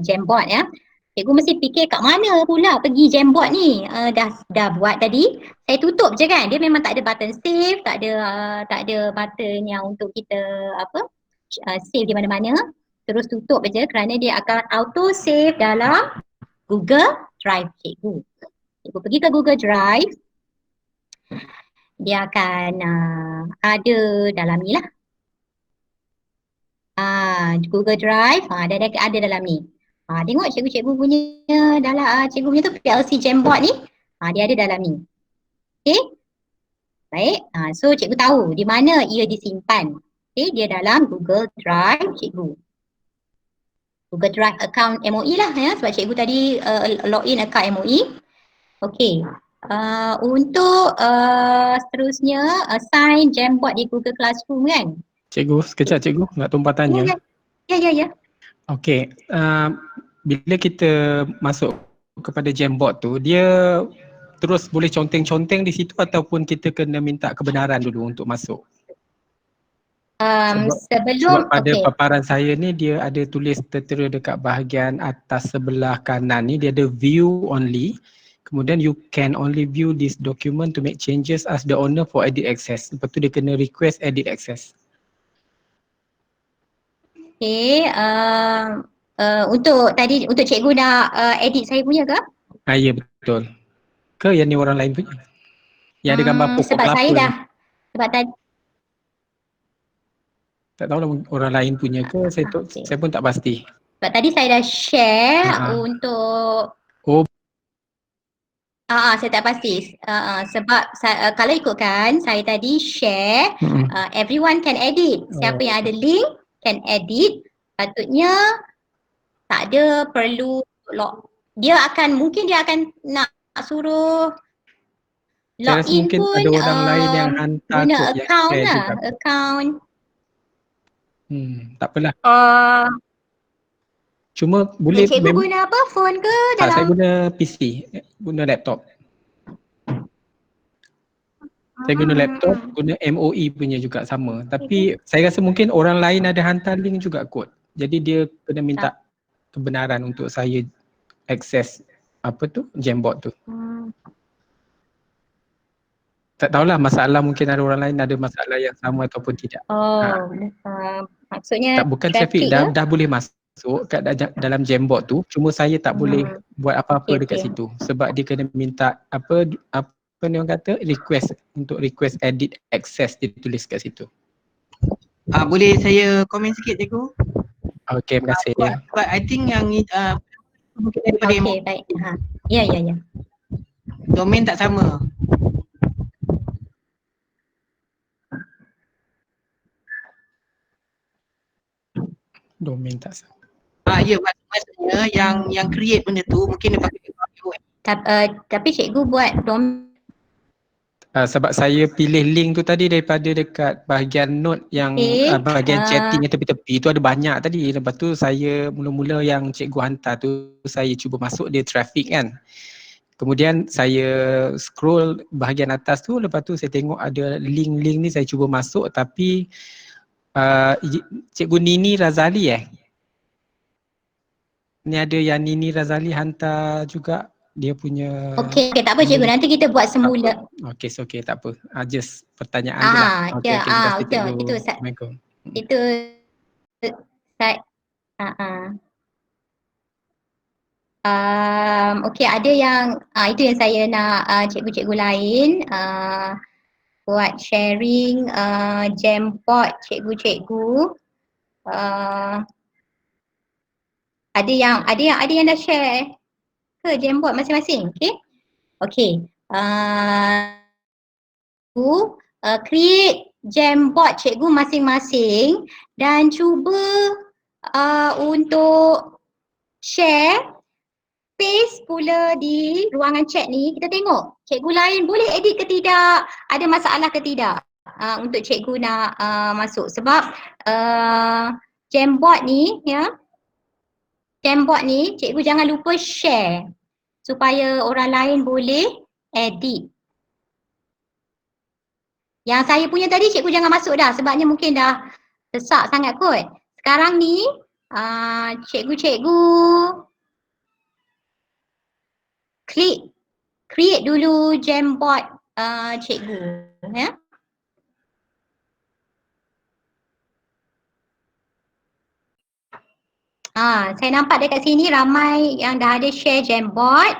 C: Jamboard ya. Cikgu mesti fikir kat mana pula pergi Jamboard ni. Dah buat tadi. Saya tutup je kan. Dia memang tak ada button save, tak ada button yang untuk kita save di mana-mana. Terus tutup je kerana dia akan auto save dalam Google Drive cikgu. Cikgu pergi ke Google Drive. Dia akan ada dalam ni lah. Google Drive ada dalam ni. Tengok cikgu-cikgu punya dalam cikgu punya tu PLC Jamboard ni. Dia ada dalam ni. Okay. Baik. So cikgu tahu di mana ia disimpan. Okay, dia dalam Google Drive cikgu. Google Drive account MOE lah ya, sebab cikgu tadi login account MOE. Okay. Untuk seterusnya assign Jamboard di Google Classroom kan.
K: Cikgu, sekejap cikgu nak tumpah tanya.
C: Ya.
K: Okey, bila kita masuk kepada Jamboard tu, dia terus boleh conteng-conteng di situ ataupun kita kena minta kebenaran dulu untuk masuk? Sebab pada paparan saya ni dia ada tulis tertera dekat bahagian atas sebelah kanan ni, dia ada view only. Kemudian you can only view this document to make changes as the owner for edit access. Lepas tu dia kena request edit access.
C: Okay, untuk cikgu nak edit saya punya ke?
K: Ya betul. Ke yang ni orang lain punya? Yang ada gambar pokok
C: sebab
K: kelapa
C: saya dah,
K: ni.
C: sebab tadi
K: Tak tahu lah orang lain punya ke, saya pun tak pasti.
C: sebab tadi saya dah share untuk saya tak pasti sebab kalau ikutkan saya tadi share everyone can edit. Siapa yang ada link can edit. Patutnya tak ada perlu mungkin dia akan nak suruh login
K: mungkin
C: pun
K: ada orang lain yang hantar
C: guna
K: kot,
C: account
K: yang
C: lah,
K: share
C: account.
K: tak apalah. Cuma boleh
C: Cikgu guna apa? Phone ke
K: tak, saya
C: dalam?
K: guna PC, guna laptop. Saya guna laptop, guna MOE punya juga sama. Tapi saya rasa mungkin orang lain ada hantar link juga kot. Jadi dia kena minta kebenaran untuk saya akses apa tu, Jamboard tu. Tak tahulah masalah, mungkin ada orang lain ada masalah yang sama ataupun tidak.
C: Oh, maksudnya
K: Tak, bukan
C: traffic
K: traffic,
C: ke?
K: dah boleh masuk kat dalam Jamboard tu. Cuma saya tak boleh buat apa-apa dekat
C: okay.
K: situ. Sebab dia kena minta apa ni orang kata, request edit access dia tulis kat situ.
M: Boleh saya komen sikit cikgu?
K: Okey, terima kasih.
M: Sebab I think yang mungkin daripada
C: Okey, baik. Ya.
M: domain tak sama.
K: Domain tak sama.
M: Ya, maksudnya yang create benda tu mungkin dia pakai
C: Tapi cikgu buat
K: sebab saya pilih link tu tadi daripada dekat bahagian note yang bahagian chatting yang tepi-tepi tu ada banyak tadi. Lepas tu saya mula-mula yang cikgu hantar tu saya cuba masuk, dia traffic kan. Kemudian saya scroll bahagian atas tu, lepas tu saya tengok ada link-link ni, saya cuba masuk tapi cikgu Nini Razali ni ada yang Nini Razali hantar juga dia punya.
C: Okey, tak apa cikgu, nanti kita buat semula.
K: Okey, tak apa. Just pertanyaan je lah. Okey, terima kasih cikgu. Assalamualaikum.
C: Itu saya okey, ada yang itu yang saya nak cikgu-cikgu lain buat sharing Jamboard cikgu-cikgu. Ada yang dah share ke Jamboard masing-masing? Okey. Create Jamboard cikgu masing-masing dan cuba untuk share, paste pula di ruangan chat ni. Kita tengok cikgu lain boleh edit ke tidak, ada masalah ke tidak untuk cikgu nak masuk. Sebab Jamboard ni Jamboard ni cikgu jangan lupa share supaya orang lain boleh edit. Yang saya punya tadi cikgu jangan masuk dah sebabnya mungkin dah sesak sangat kot. Sekarang ni cikgu-cikgu create dulu Jamboard cikgu ya. Saya nampak dekat sini ramai yang dah ada share Jamboard.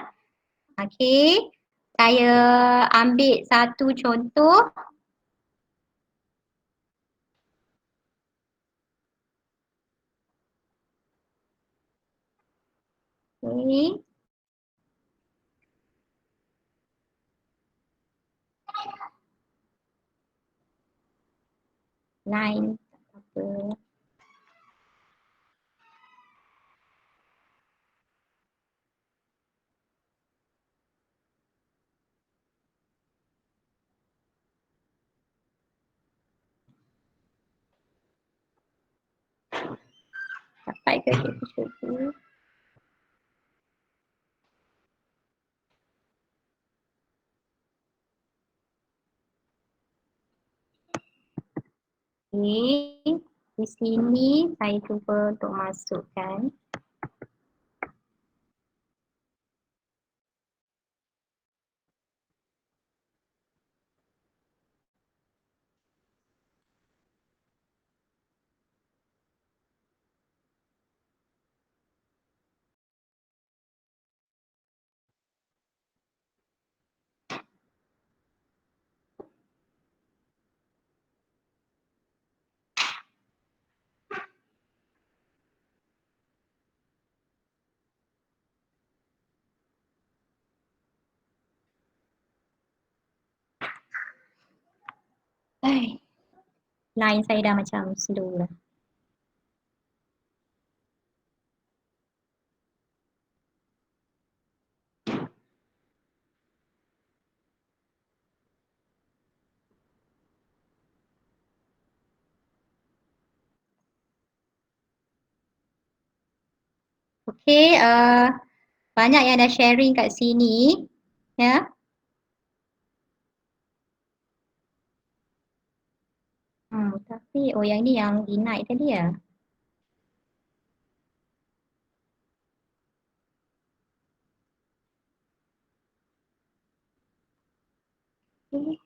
C: Okey. Saya ambil satu contoh. Okey. Line apa? Dapat ke cikgu-cikgu? Okey, di sini saya cuba untuk masukkan. Line saya dah macam slow lah. Okay, banyak yang dah sharing kat sini. Ya. Tapi yang ni yang denied tadi ya. Okay.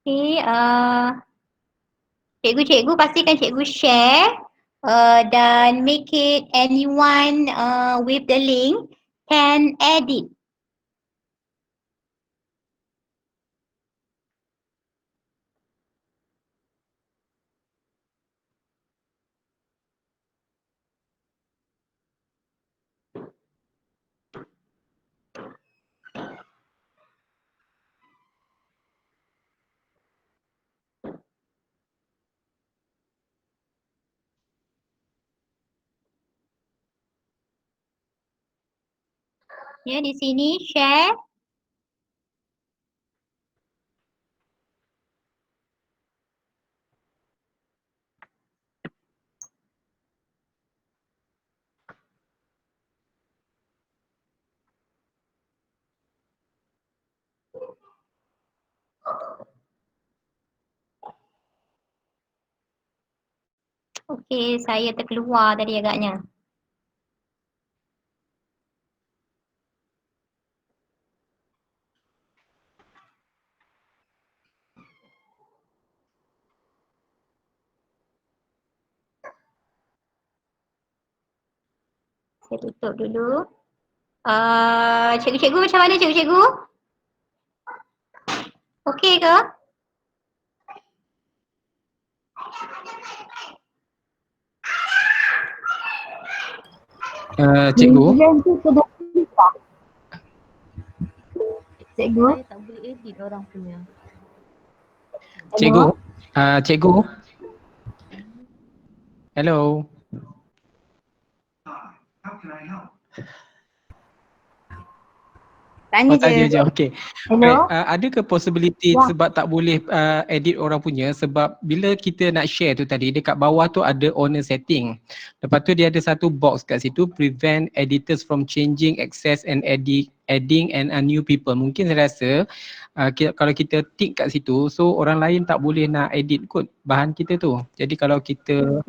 C: Okay, cikgu-cikgu pastikan cikgu share dan make it anyone with the link can edit. Ya, di sini share. Okey, saya terkeluar tadi agaknya. Saya tutup dulu. Cikgu-cikgu macam mana cikgu-cikgu? Okey ke?
K: Cikgu.
L: Cikgu.
H: Saya tak boleh edit orang punya.
K: Cikgu. Cikgu. Hello.
I: Tanya
K: tanya
I: je.
K: je. Okey.
I: Hello?
K: Ada ke possibility
I: Ya.
K: sebab tak boleh edit orang punya sebab bila kita nak share tu tadi dekat bawah tu ada owner setting. Lepas tu dia ada satu box kat situ prevent editors from changing, access and adding and new people. Mungkin saya rasa kalau kita tick kat situ so orang lain tak boleh nak edit kot bahan kita tu. Jadi kalau kita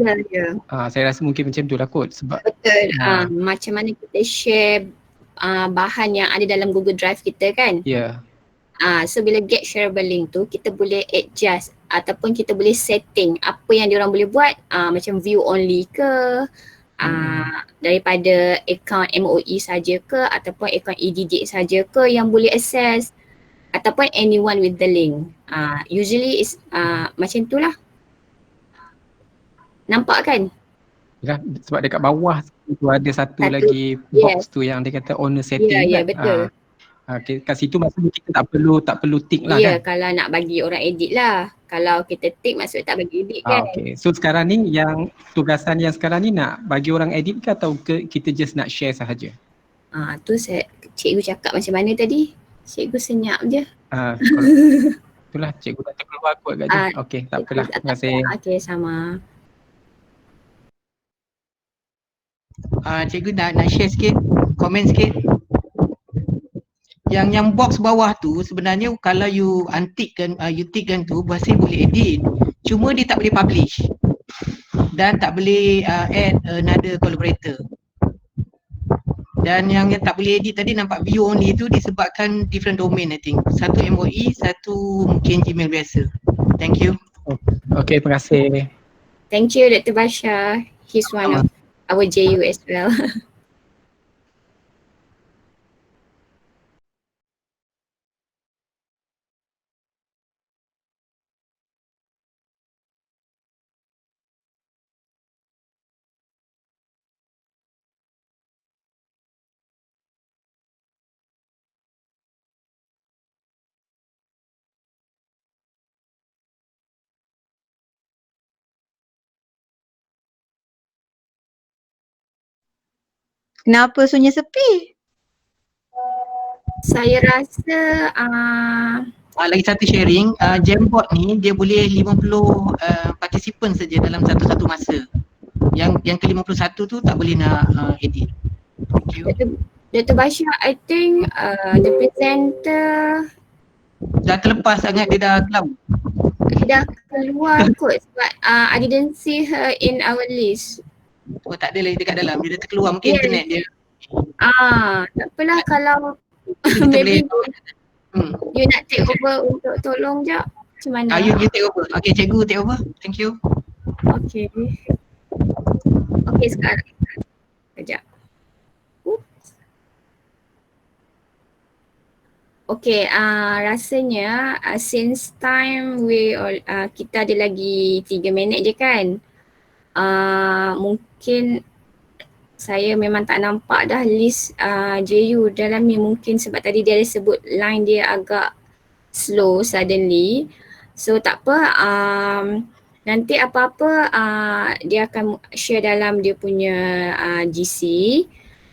K: saya rasa mungkin macam tu lah kot sebab
G: Betul. Macam mana kita share bahan yang ada dalam Google Drive kita kan.
K: Ya.
G: So bila get shareable link tu kita boleh adjust ataupun kita boleh setting apa yang diorang boleh buat macam view only ke daripada account MOE saja ke ataupun account EDD saja ke yang boleh access ataupun anyone with the link. Usually is macam tu lah. Nampak kan?
K: Ya, sebab dekat bawah tu ada satu lagi box tu yang dia kata owner setting
G: Ya,
K: kan.
G: betul.
K: Kat situ maksudnya kita tak perlu tick lah
G: Ya,
K: kan.
G: kalau nak bagi orang edit lah. Kalau kita tick maksudnya tak bagi edit kan.
K: Okay. So sekarang ni yang tugasan yang sekarang ni nak bagi orang edit ke atau kita just nak share sahaja?
G: Tu cikgu cakap macam mana tadi? Cikgu senyap je.
K: Itulah cikgu dah terkeluar kot agaknya. Okay, tak apalah. Terima kasih.
G: Okay, sama.
M: Cikgu nak share sikit, komen sikit. Yang box bawah tu sebenarnya kalau you untick kan, you tick kan tu Basil boleh edit. Cuma dia tak boleh publish. Dan tak boleh add another collaborator. Dan yang tak boleh edit tadi nampak view only tu disebabkan different domain I think. Satu MOE, satu mungkin Gmail biasa. Thank you.
K: Okay, terima kasih.
G: Thank you Dr. Basha. He's one of our JU as well.
I: Kenapa sunyi sepi?
G: Saya rasa
M: lagi satu sharing, Jamboard ni dia boleh 50 participant saja dalam satu masa. Yang ke-51 tu tak boleh nak edit. Thank you.
G: Dr. Basha, I think the presenter
M: Dah terlepas sangat, dia dah kelam.
G: dah keluar kot sebab I didn't see her in our list.
M: Oh, tak ada lagi dekat dalam, dia dah terkeluar mungkin internet dia.
G: Tak apalah kalau
M: Kita
G: maybe
M: boleh
G: you nak take over untuk tolong je. Macam mana?
M: you take over. Okay, cikgu take over. Thank you.
G: Okay. Okay, sekarang. Sekejap. Okay, rasanya since time kita ada lagi 3 minit je kan. Mungkin saya memang tak nampak dah list JU dalam ni, mungkin sebab tadi dia ada sebut line dia agak slow suddenly. So tak apa, nanti apa-apa dia akan share dalam dia punya GC.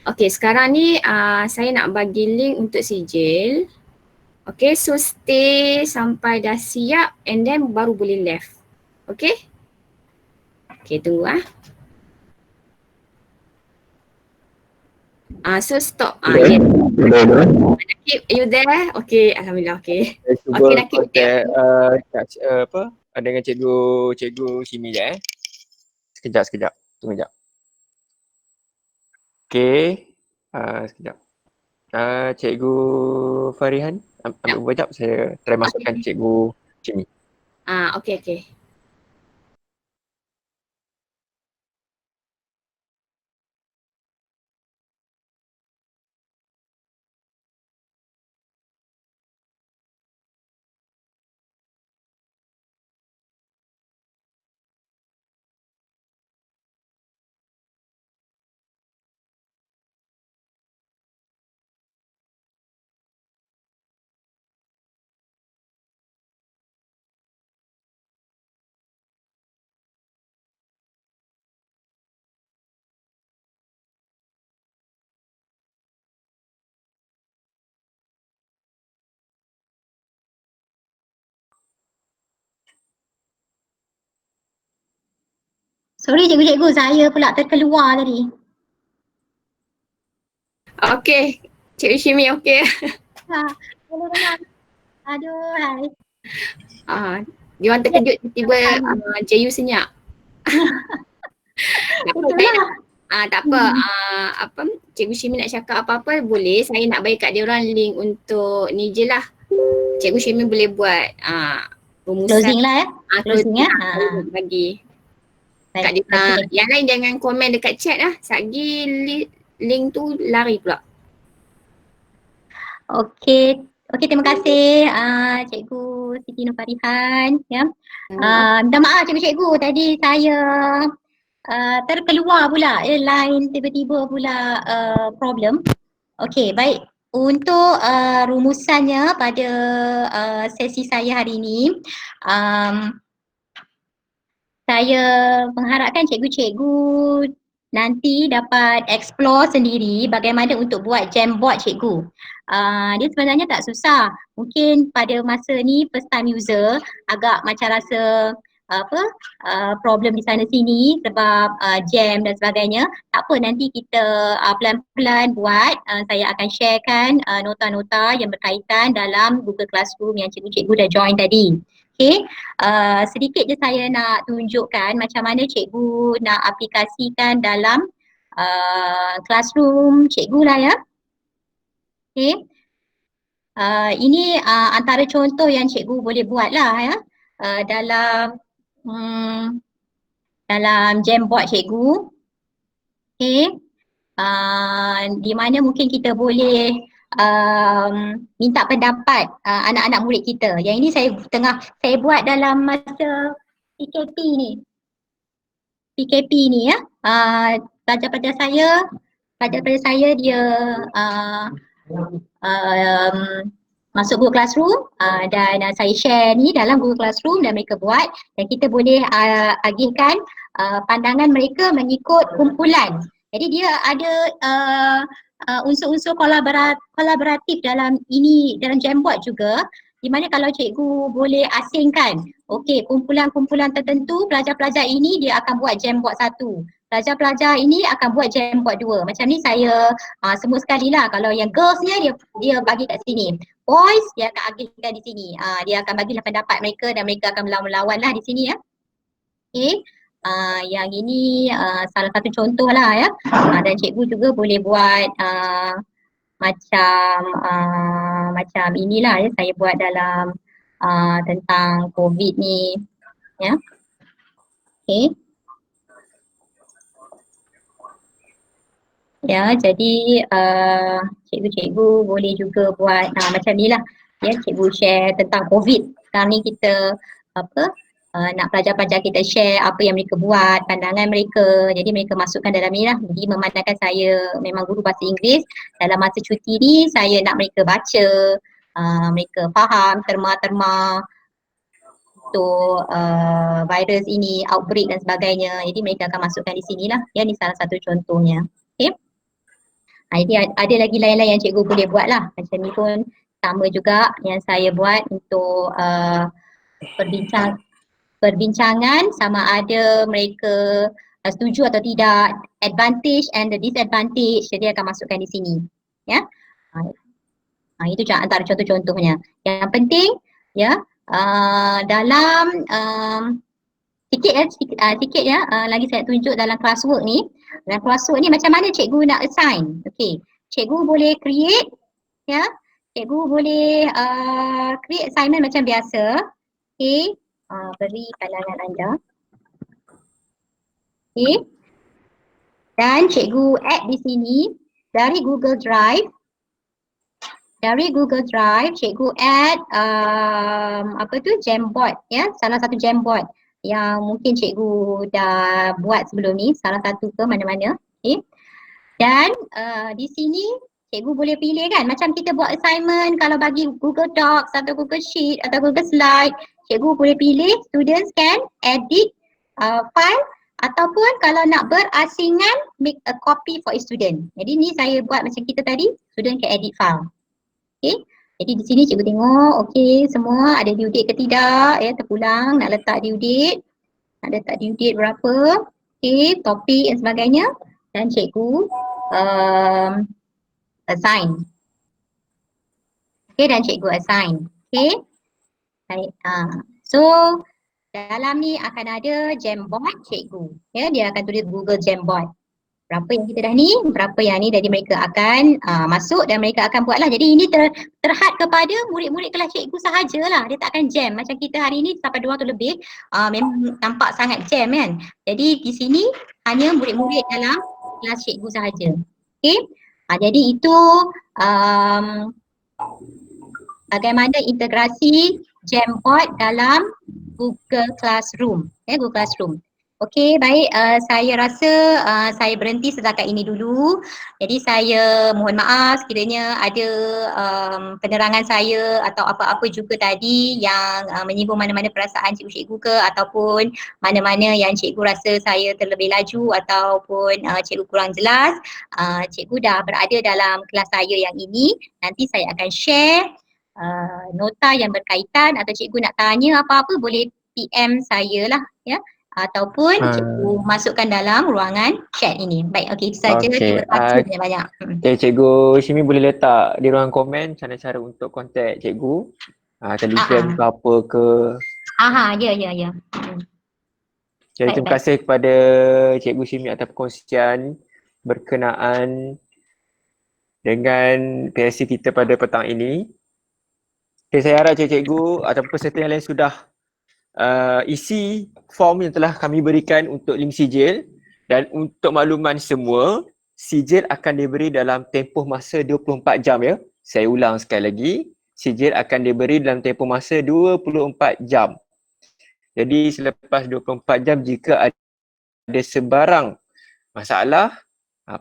G: Okay, sekarang ni saya nak bagi link untuk sijil. Okay, so stay sampai dah siap and then baru boleh left. Okay? Okay, tunggu so stop. Yeah. Nakib, are you there? Okay, alhamdulillah, okay.
B: Saya cuba
G: Okay, Nakib.
B: ada dengan cikgu Shimi je Sekejap. Tunggu sekejap. Okay. Sekejap. Cikgu Farihan, ambil sekejap, saya try masukkan cikgu Shimi.
G: Okay.
C: Sorry cikgu-cikgu, saya pula terkeluar tadi.
G: Okay, Cikgu Shimi okay.
C: Aduh, hai.
G: Dia orang terkejut tiba-tiba JU senyap. Tak apa, Cikgu Shimi nak cakap apa-apa boleh, saya nak bagi kat dia orang link untuk ni je lah. Cikgu Shimi boleh buat rumusan.
C: Closing lah closing ya.
G: Bagi kat dia orang. Yang lain jangan komen dekat chat lah, satgi link tu lari pula.
C: Okey, terima kasih Cikgu Siti Nurfarihan ya. Minta maaf cikgu-cikgu, tadi saya terkeluar pula line tiba-tiba pula problem. Okey, baik. Untuk rumusannya pada sesi saya hari ini, saya mengharapkan cikgu-cikgu nanti dapat explore sendiri bagaimana untuk buat Jamboard cikgu. Dia sebenarnya tak susah. Mungkin pada masa ni first time user agak macam rasa problem di sana sini sebab jam dan sebagainya. Tak apa, nanti kita pelan-pelan buat. Saya akan sharekan nota-nota yang berkaitan dalam Google Classroom yang cikgu-cikgu dah join tadi. Okay, sedikit je saya nak tunjukkan macam mana cikgu nak aplikasikan dalam Classroom cikgu lah ya. Okay, ini antara contoh yang cikgu boleh buat lah ya dalam Jamboard cikgu. Okay, di mana mungkin kita boleh minta pendapat anak-anak murid kita. Yang ini saya buat dalam masa PKP ni ya. Pelajar-pelajar saya dia masuk Google Classroom dan saya share ni dalam Google Classroom dan mereka buat, dan kita boleh agihkan pandangan mereka mengikut kumpulan. Jadi dia ada unsur-unsur kolaboratif dalam Jamboard juga, di mana kalau cikgu boleh asingkan, okey, kumpulan-kumpulan tertentu pelajar-pelajar ini dia akan buat Jamboard 1. Pelajar-pelajar ini akan buat Jamboard 2. Macam ni saya sebut sekali lah, kalau yang girls-nya dia bagi kat sini. Boys dia akan agihkan di sini. Dia akan bagilah pendapat mereka dan mereka akan melawan lah di sini ya. Okey. Yang ini salah satu contoh lah ya. Dan cikgu juga boleh buat macam inilah ya, saya buat dalam tentang COVID ni ya. Okey. Ya, jadi cikgu-cikgu boleh juga buat macam ni lah ya, cikgu share tentang COVID. Sekarang ni kita nak pelajar-pelajar kita share apa yang mereka buat, pandangan mereka, jadi mereka masukkan dalam ni lah. Jadi memandangkan saya memang guru bahasa Inggeris, dalam masa cuti ni saya nak mereka baca, mereka faham terma-terma untuk virus ini, outbreak dan sebagainya. Jadi mereka akan masukkan di sini lah ya, ni salah satu contohnya. Okay. Jadi ada lagi lain-lain yang cikgu boleh buat lah. Macam ni pun sama juga yang saya buat untuk perbincangan sama ada mereka setuju atau tidak, advantage and the disadvantage, jadi akan masukkan di sini ya. Itu antara contoh-contohnya. Yang penting ya, dalam sikit ya, lagi saya tunjuk dalam classwork ni. Dalam classwork ni macam mana cikgu nak assign. Okey, cikgu boleh create ya, cikgu boleh create assignment macam biasa. Okey, beri pandangan anda. Okey, dan cikgu add di sini dari Google Drive. Dari Google Drive cikgu add Jamboard ya, salah satu Jamboard yang mungkin cikgu dah buat sebelum ni, salah satu ke mana-mana. Okay. Dan di sini cikgu boleh pilih kan, macam kita buat assignment kalau bagi Google Docs atau Google Sheet atau Google Slide, cikgu boleh pilih students can edit file, ataupun kalau nak berasingan make a copy for a student. Jadi ni saya buat macam kita tadi, student can edit file. Okay. Jadi di sini cikgu tengok, okey, semua ada due date ke tidak ya, terpulang nak letak due date, berapa, okey, topik dan sebagainya, dan cikgu assign. Okey, dan cikgu assign. Okey. Baik. So dalam ni akan ada Jamboard cikgu. Ya, dia akan tulis Google Jamboard. Berapa yang kita dah ni, berapa yang ni, jadi mereka akan masuk dan mereka akan buatlah. Jadi ini terhad kepada murid-murid kelas cikgu sahajalah. Dia tak akan jam. Macam kita hari ni sampai 200 lebih, memang nampak sangat jam kan. Jadi di sini hanya murid-murid dalam kelas cikgu sahaja. Okey. Jadi itu bagaimana integrasi Jamboard dalam Google Classroom. Google Classroom. Okey, baik, saya rasa saya berhenti setakat ini dulu. Jadi saya mohon maaf sekiranya ada penerangan saya atau apa-apa juga tadi yang menyinggung mana-mana perasaan cikgu-cikgu ke, ataupun mana-mana yang cikgu rasa saya terlebih laju ataupun cikgu kurang jelas. Cikgu dah berada dalam kelas saya yang ini. Nanti saya akan share nota yang berkaitan, atau cikgu nak tanya apa-apa boleh PM saya lah ya. Ataupun cikgu masukkan dalam ruangan chat ini. Baik, okey, itu saja. Terima kasih banyak-banyak.
B: Okay, Cikgu Shimi boleh letak di ruang komen cara-cara untuk kontak cikgu. Telegram ke apa ke.
C: Ya.
B: Jadi terima kasih kepada Cikgu Shimi atas perkongsian berkenaan dengan PSC kita pada petang ini. Okay, saya harap cikgu ataupun peserta yang lain sudah isi form yang telah kami berikan untuk link sijil, dan untuk makluman semua, sijil akan diberi dalam tempoh masa 24 jam ya. Saya ulang sekali lagi, sijil akan diberi dalam tempoh masa 24 jam. Jadi selepas 24 jam jika ada sebarang masalah,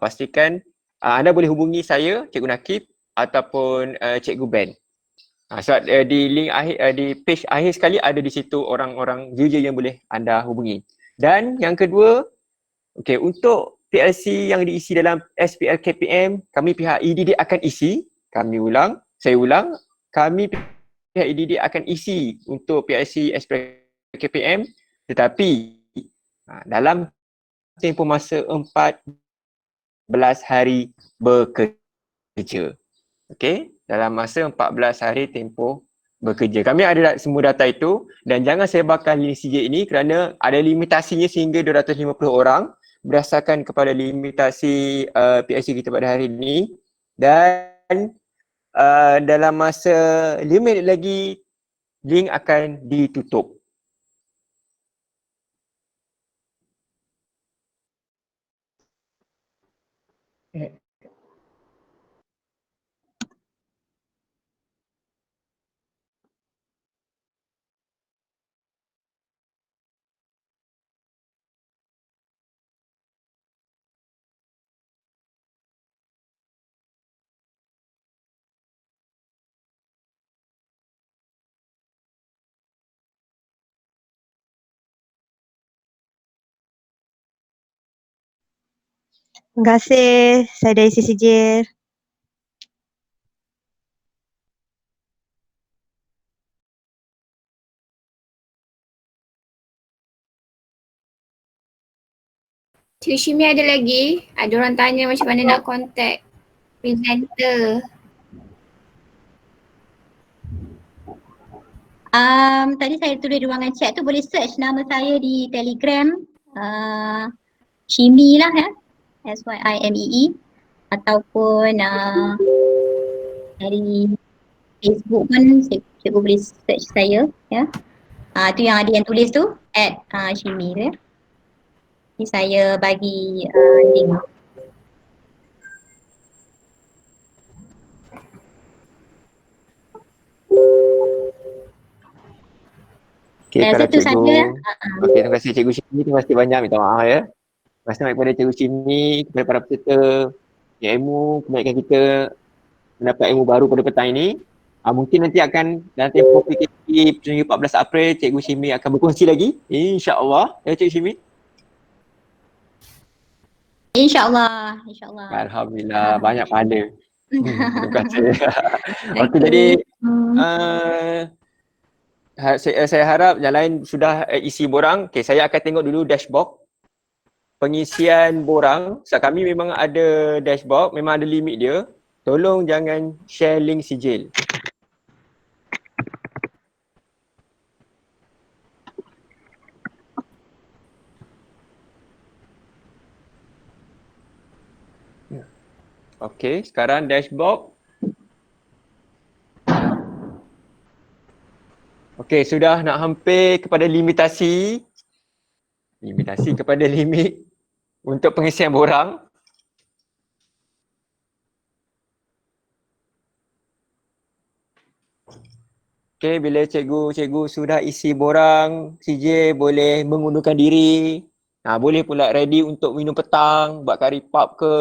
B: pastikan anda boleh hubungi saya, Cikgu Nakib ataupun Cikgu Ben. Sebab di link akhir, di page akhir sekali ada di situ orang-orang user yang boleh anda hubungi. Dan yang kedua, okey, untuk PLC yang diisi dalam SPL KPM, kami pihak EDD akan isi. Saya ulang, kami pihak EDD akan isi untuk PLC SPL KPM, tetapi dalam tempoh masa 14 hari bekerja. Okey, dalam masa 14 hari tempoh bekerja. Kami ada semua data itu dan jangan sebarkan link CJ ini kerana ada limitasinya sehingga 250 orang berdasarkan kepada limitasi PLC kita pada hari ini, dan dalam masa 5 minit lagi link akan ditutup.
I: Terima kasih. Saya dari CCJ.
G: Cikgu Shimi ada lagi? Ada orang tanya macam mana nak contact presenter.
C: Tadi saya tulis di ruangan chat tu, boleh search nama saya di Telegram, Shimi lah ya, SYIMEE, ataupun dari Facebook pun cikgu boleh search saya ya. Tu yang ada yang tulis tu @Shimi tu ya. Ni saya bagi link.
B: Okey, kalau
C: Itu
B: cikgu.
C: saja.
B: Okey, terima kasih Cikgu Shimi, terima kasih banyak, minta maaf ya. Terima kasih banyak kepada Cikgu Shimi, kepada para peserta ilmu, kebaikan kita mendapat ilmu baru pada petang ini. Mungkin nanti akan dalam tempoh PKP 14 April, Cikgu Shimi akan berkongsi lagi, insya-Allah. Ya Cikgu Shimi?
C: InsyaAllah.
B: Alhamdulillah, banyak pahala. Terima kasih. Okey, jadi saya harap yang lain sudah isi borang. Okey, saya akan tengok dulu dashboard pengisian borang. Kami memang ada dashboard, memang ada limit dia. Tolong jangan share link sijil. Okey, sekarang dashboard. Okey, sudah nak hampir kepada limitasi kepada limit untuk pengisian borang. Okey, bila cikgu sudah isi borang, CJ boleh mengundurkan diri. Boleh pula ready untuk minum petang, buat kari pap ke,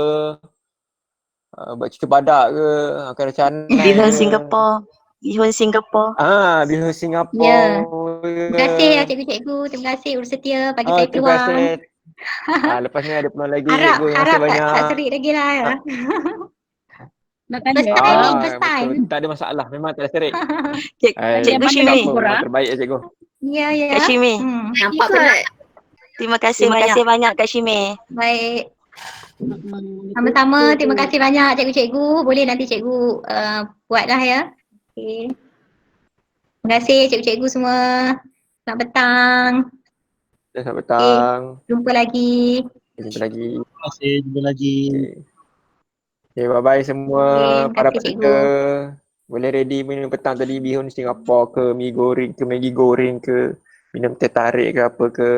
B: buat cerita badak ke, kari canai ke.
N: Bihun Singapore. Bihun Singapore.
B: Bihun Singapore.
C: Ya. Terima kasih ya cikgu-cikgu. Terima kasih bersedia bagi saya peluang.
B: Terima kasih. Lepas ni ada peluang lagi.
C: Harap
B: Terima kasih banyak.
C: tak serik lagi lah ya. First time.
B: Betul. Tak ada masalah. Memang tak serik.
N: Cikgu Shimi.
B: Terbaik ya cikgu.
C: Ya.
N: Kak Shimi.
C: Nampak pula.
N: Terima kasih banyak Kak Shimi.
C: Baik. Sama-sama, terima kasih banyak cikgu-cikgu. Boleh nanti cikgu buatlah ya. Okay. Terima kasih cikgu-cikgu semua. Selamat petang.
B: Selamat petang.
C: Jumpa lagi.
B: Terima kasih, jumpa lagi. Okay, bye-bye semua para peserta. Boleh ready minum petang tadi, bihun Singapore ke, mi goreng ke, Maggi goreng ke, minum teh tarik ke apa ke.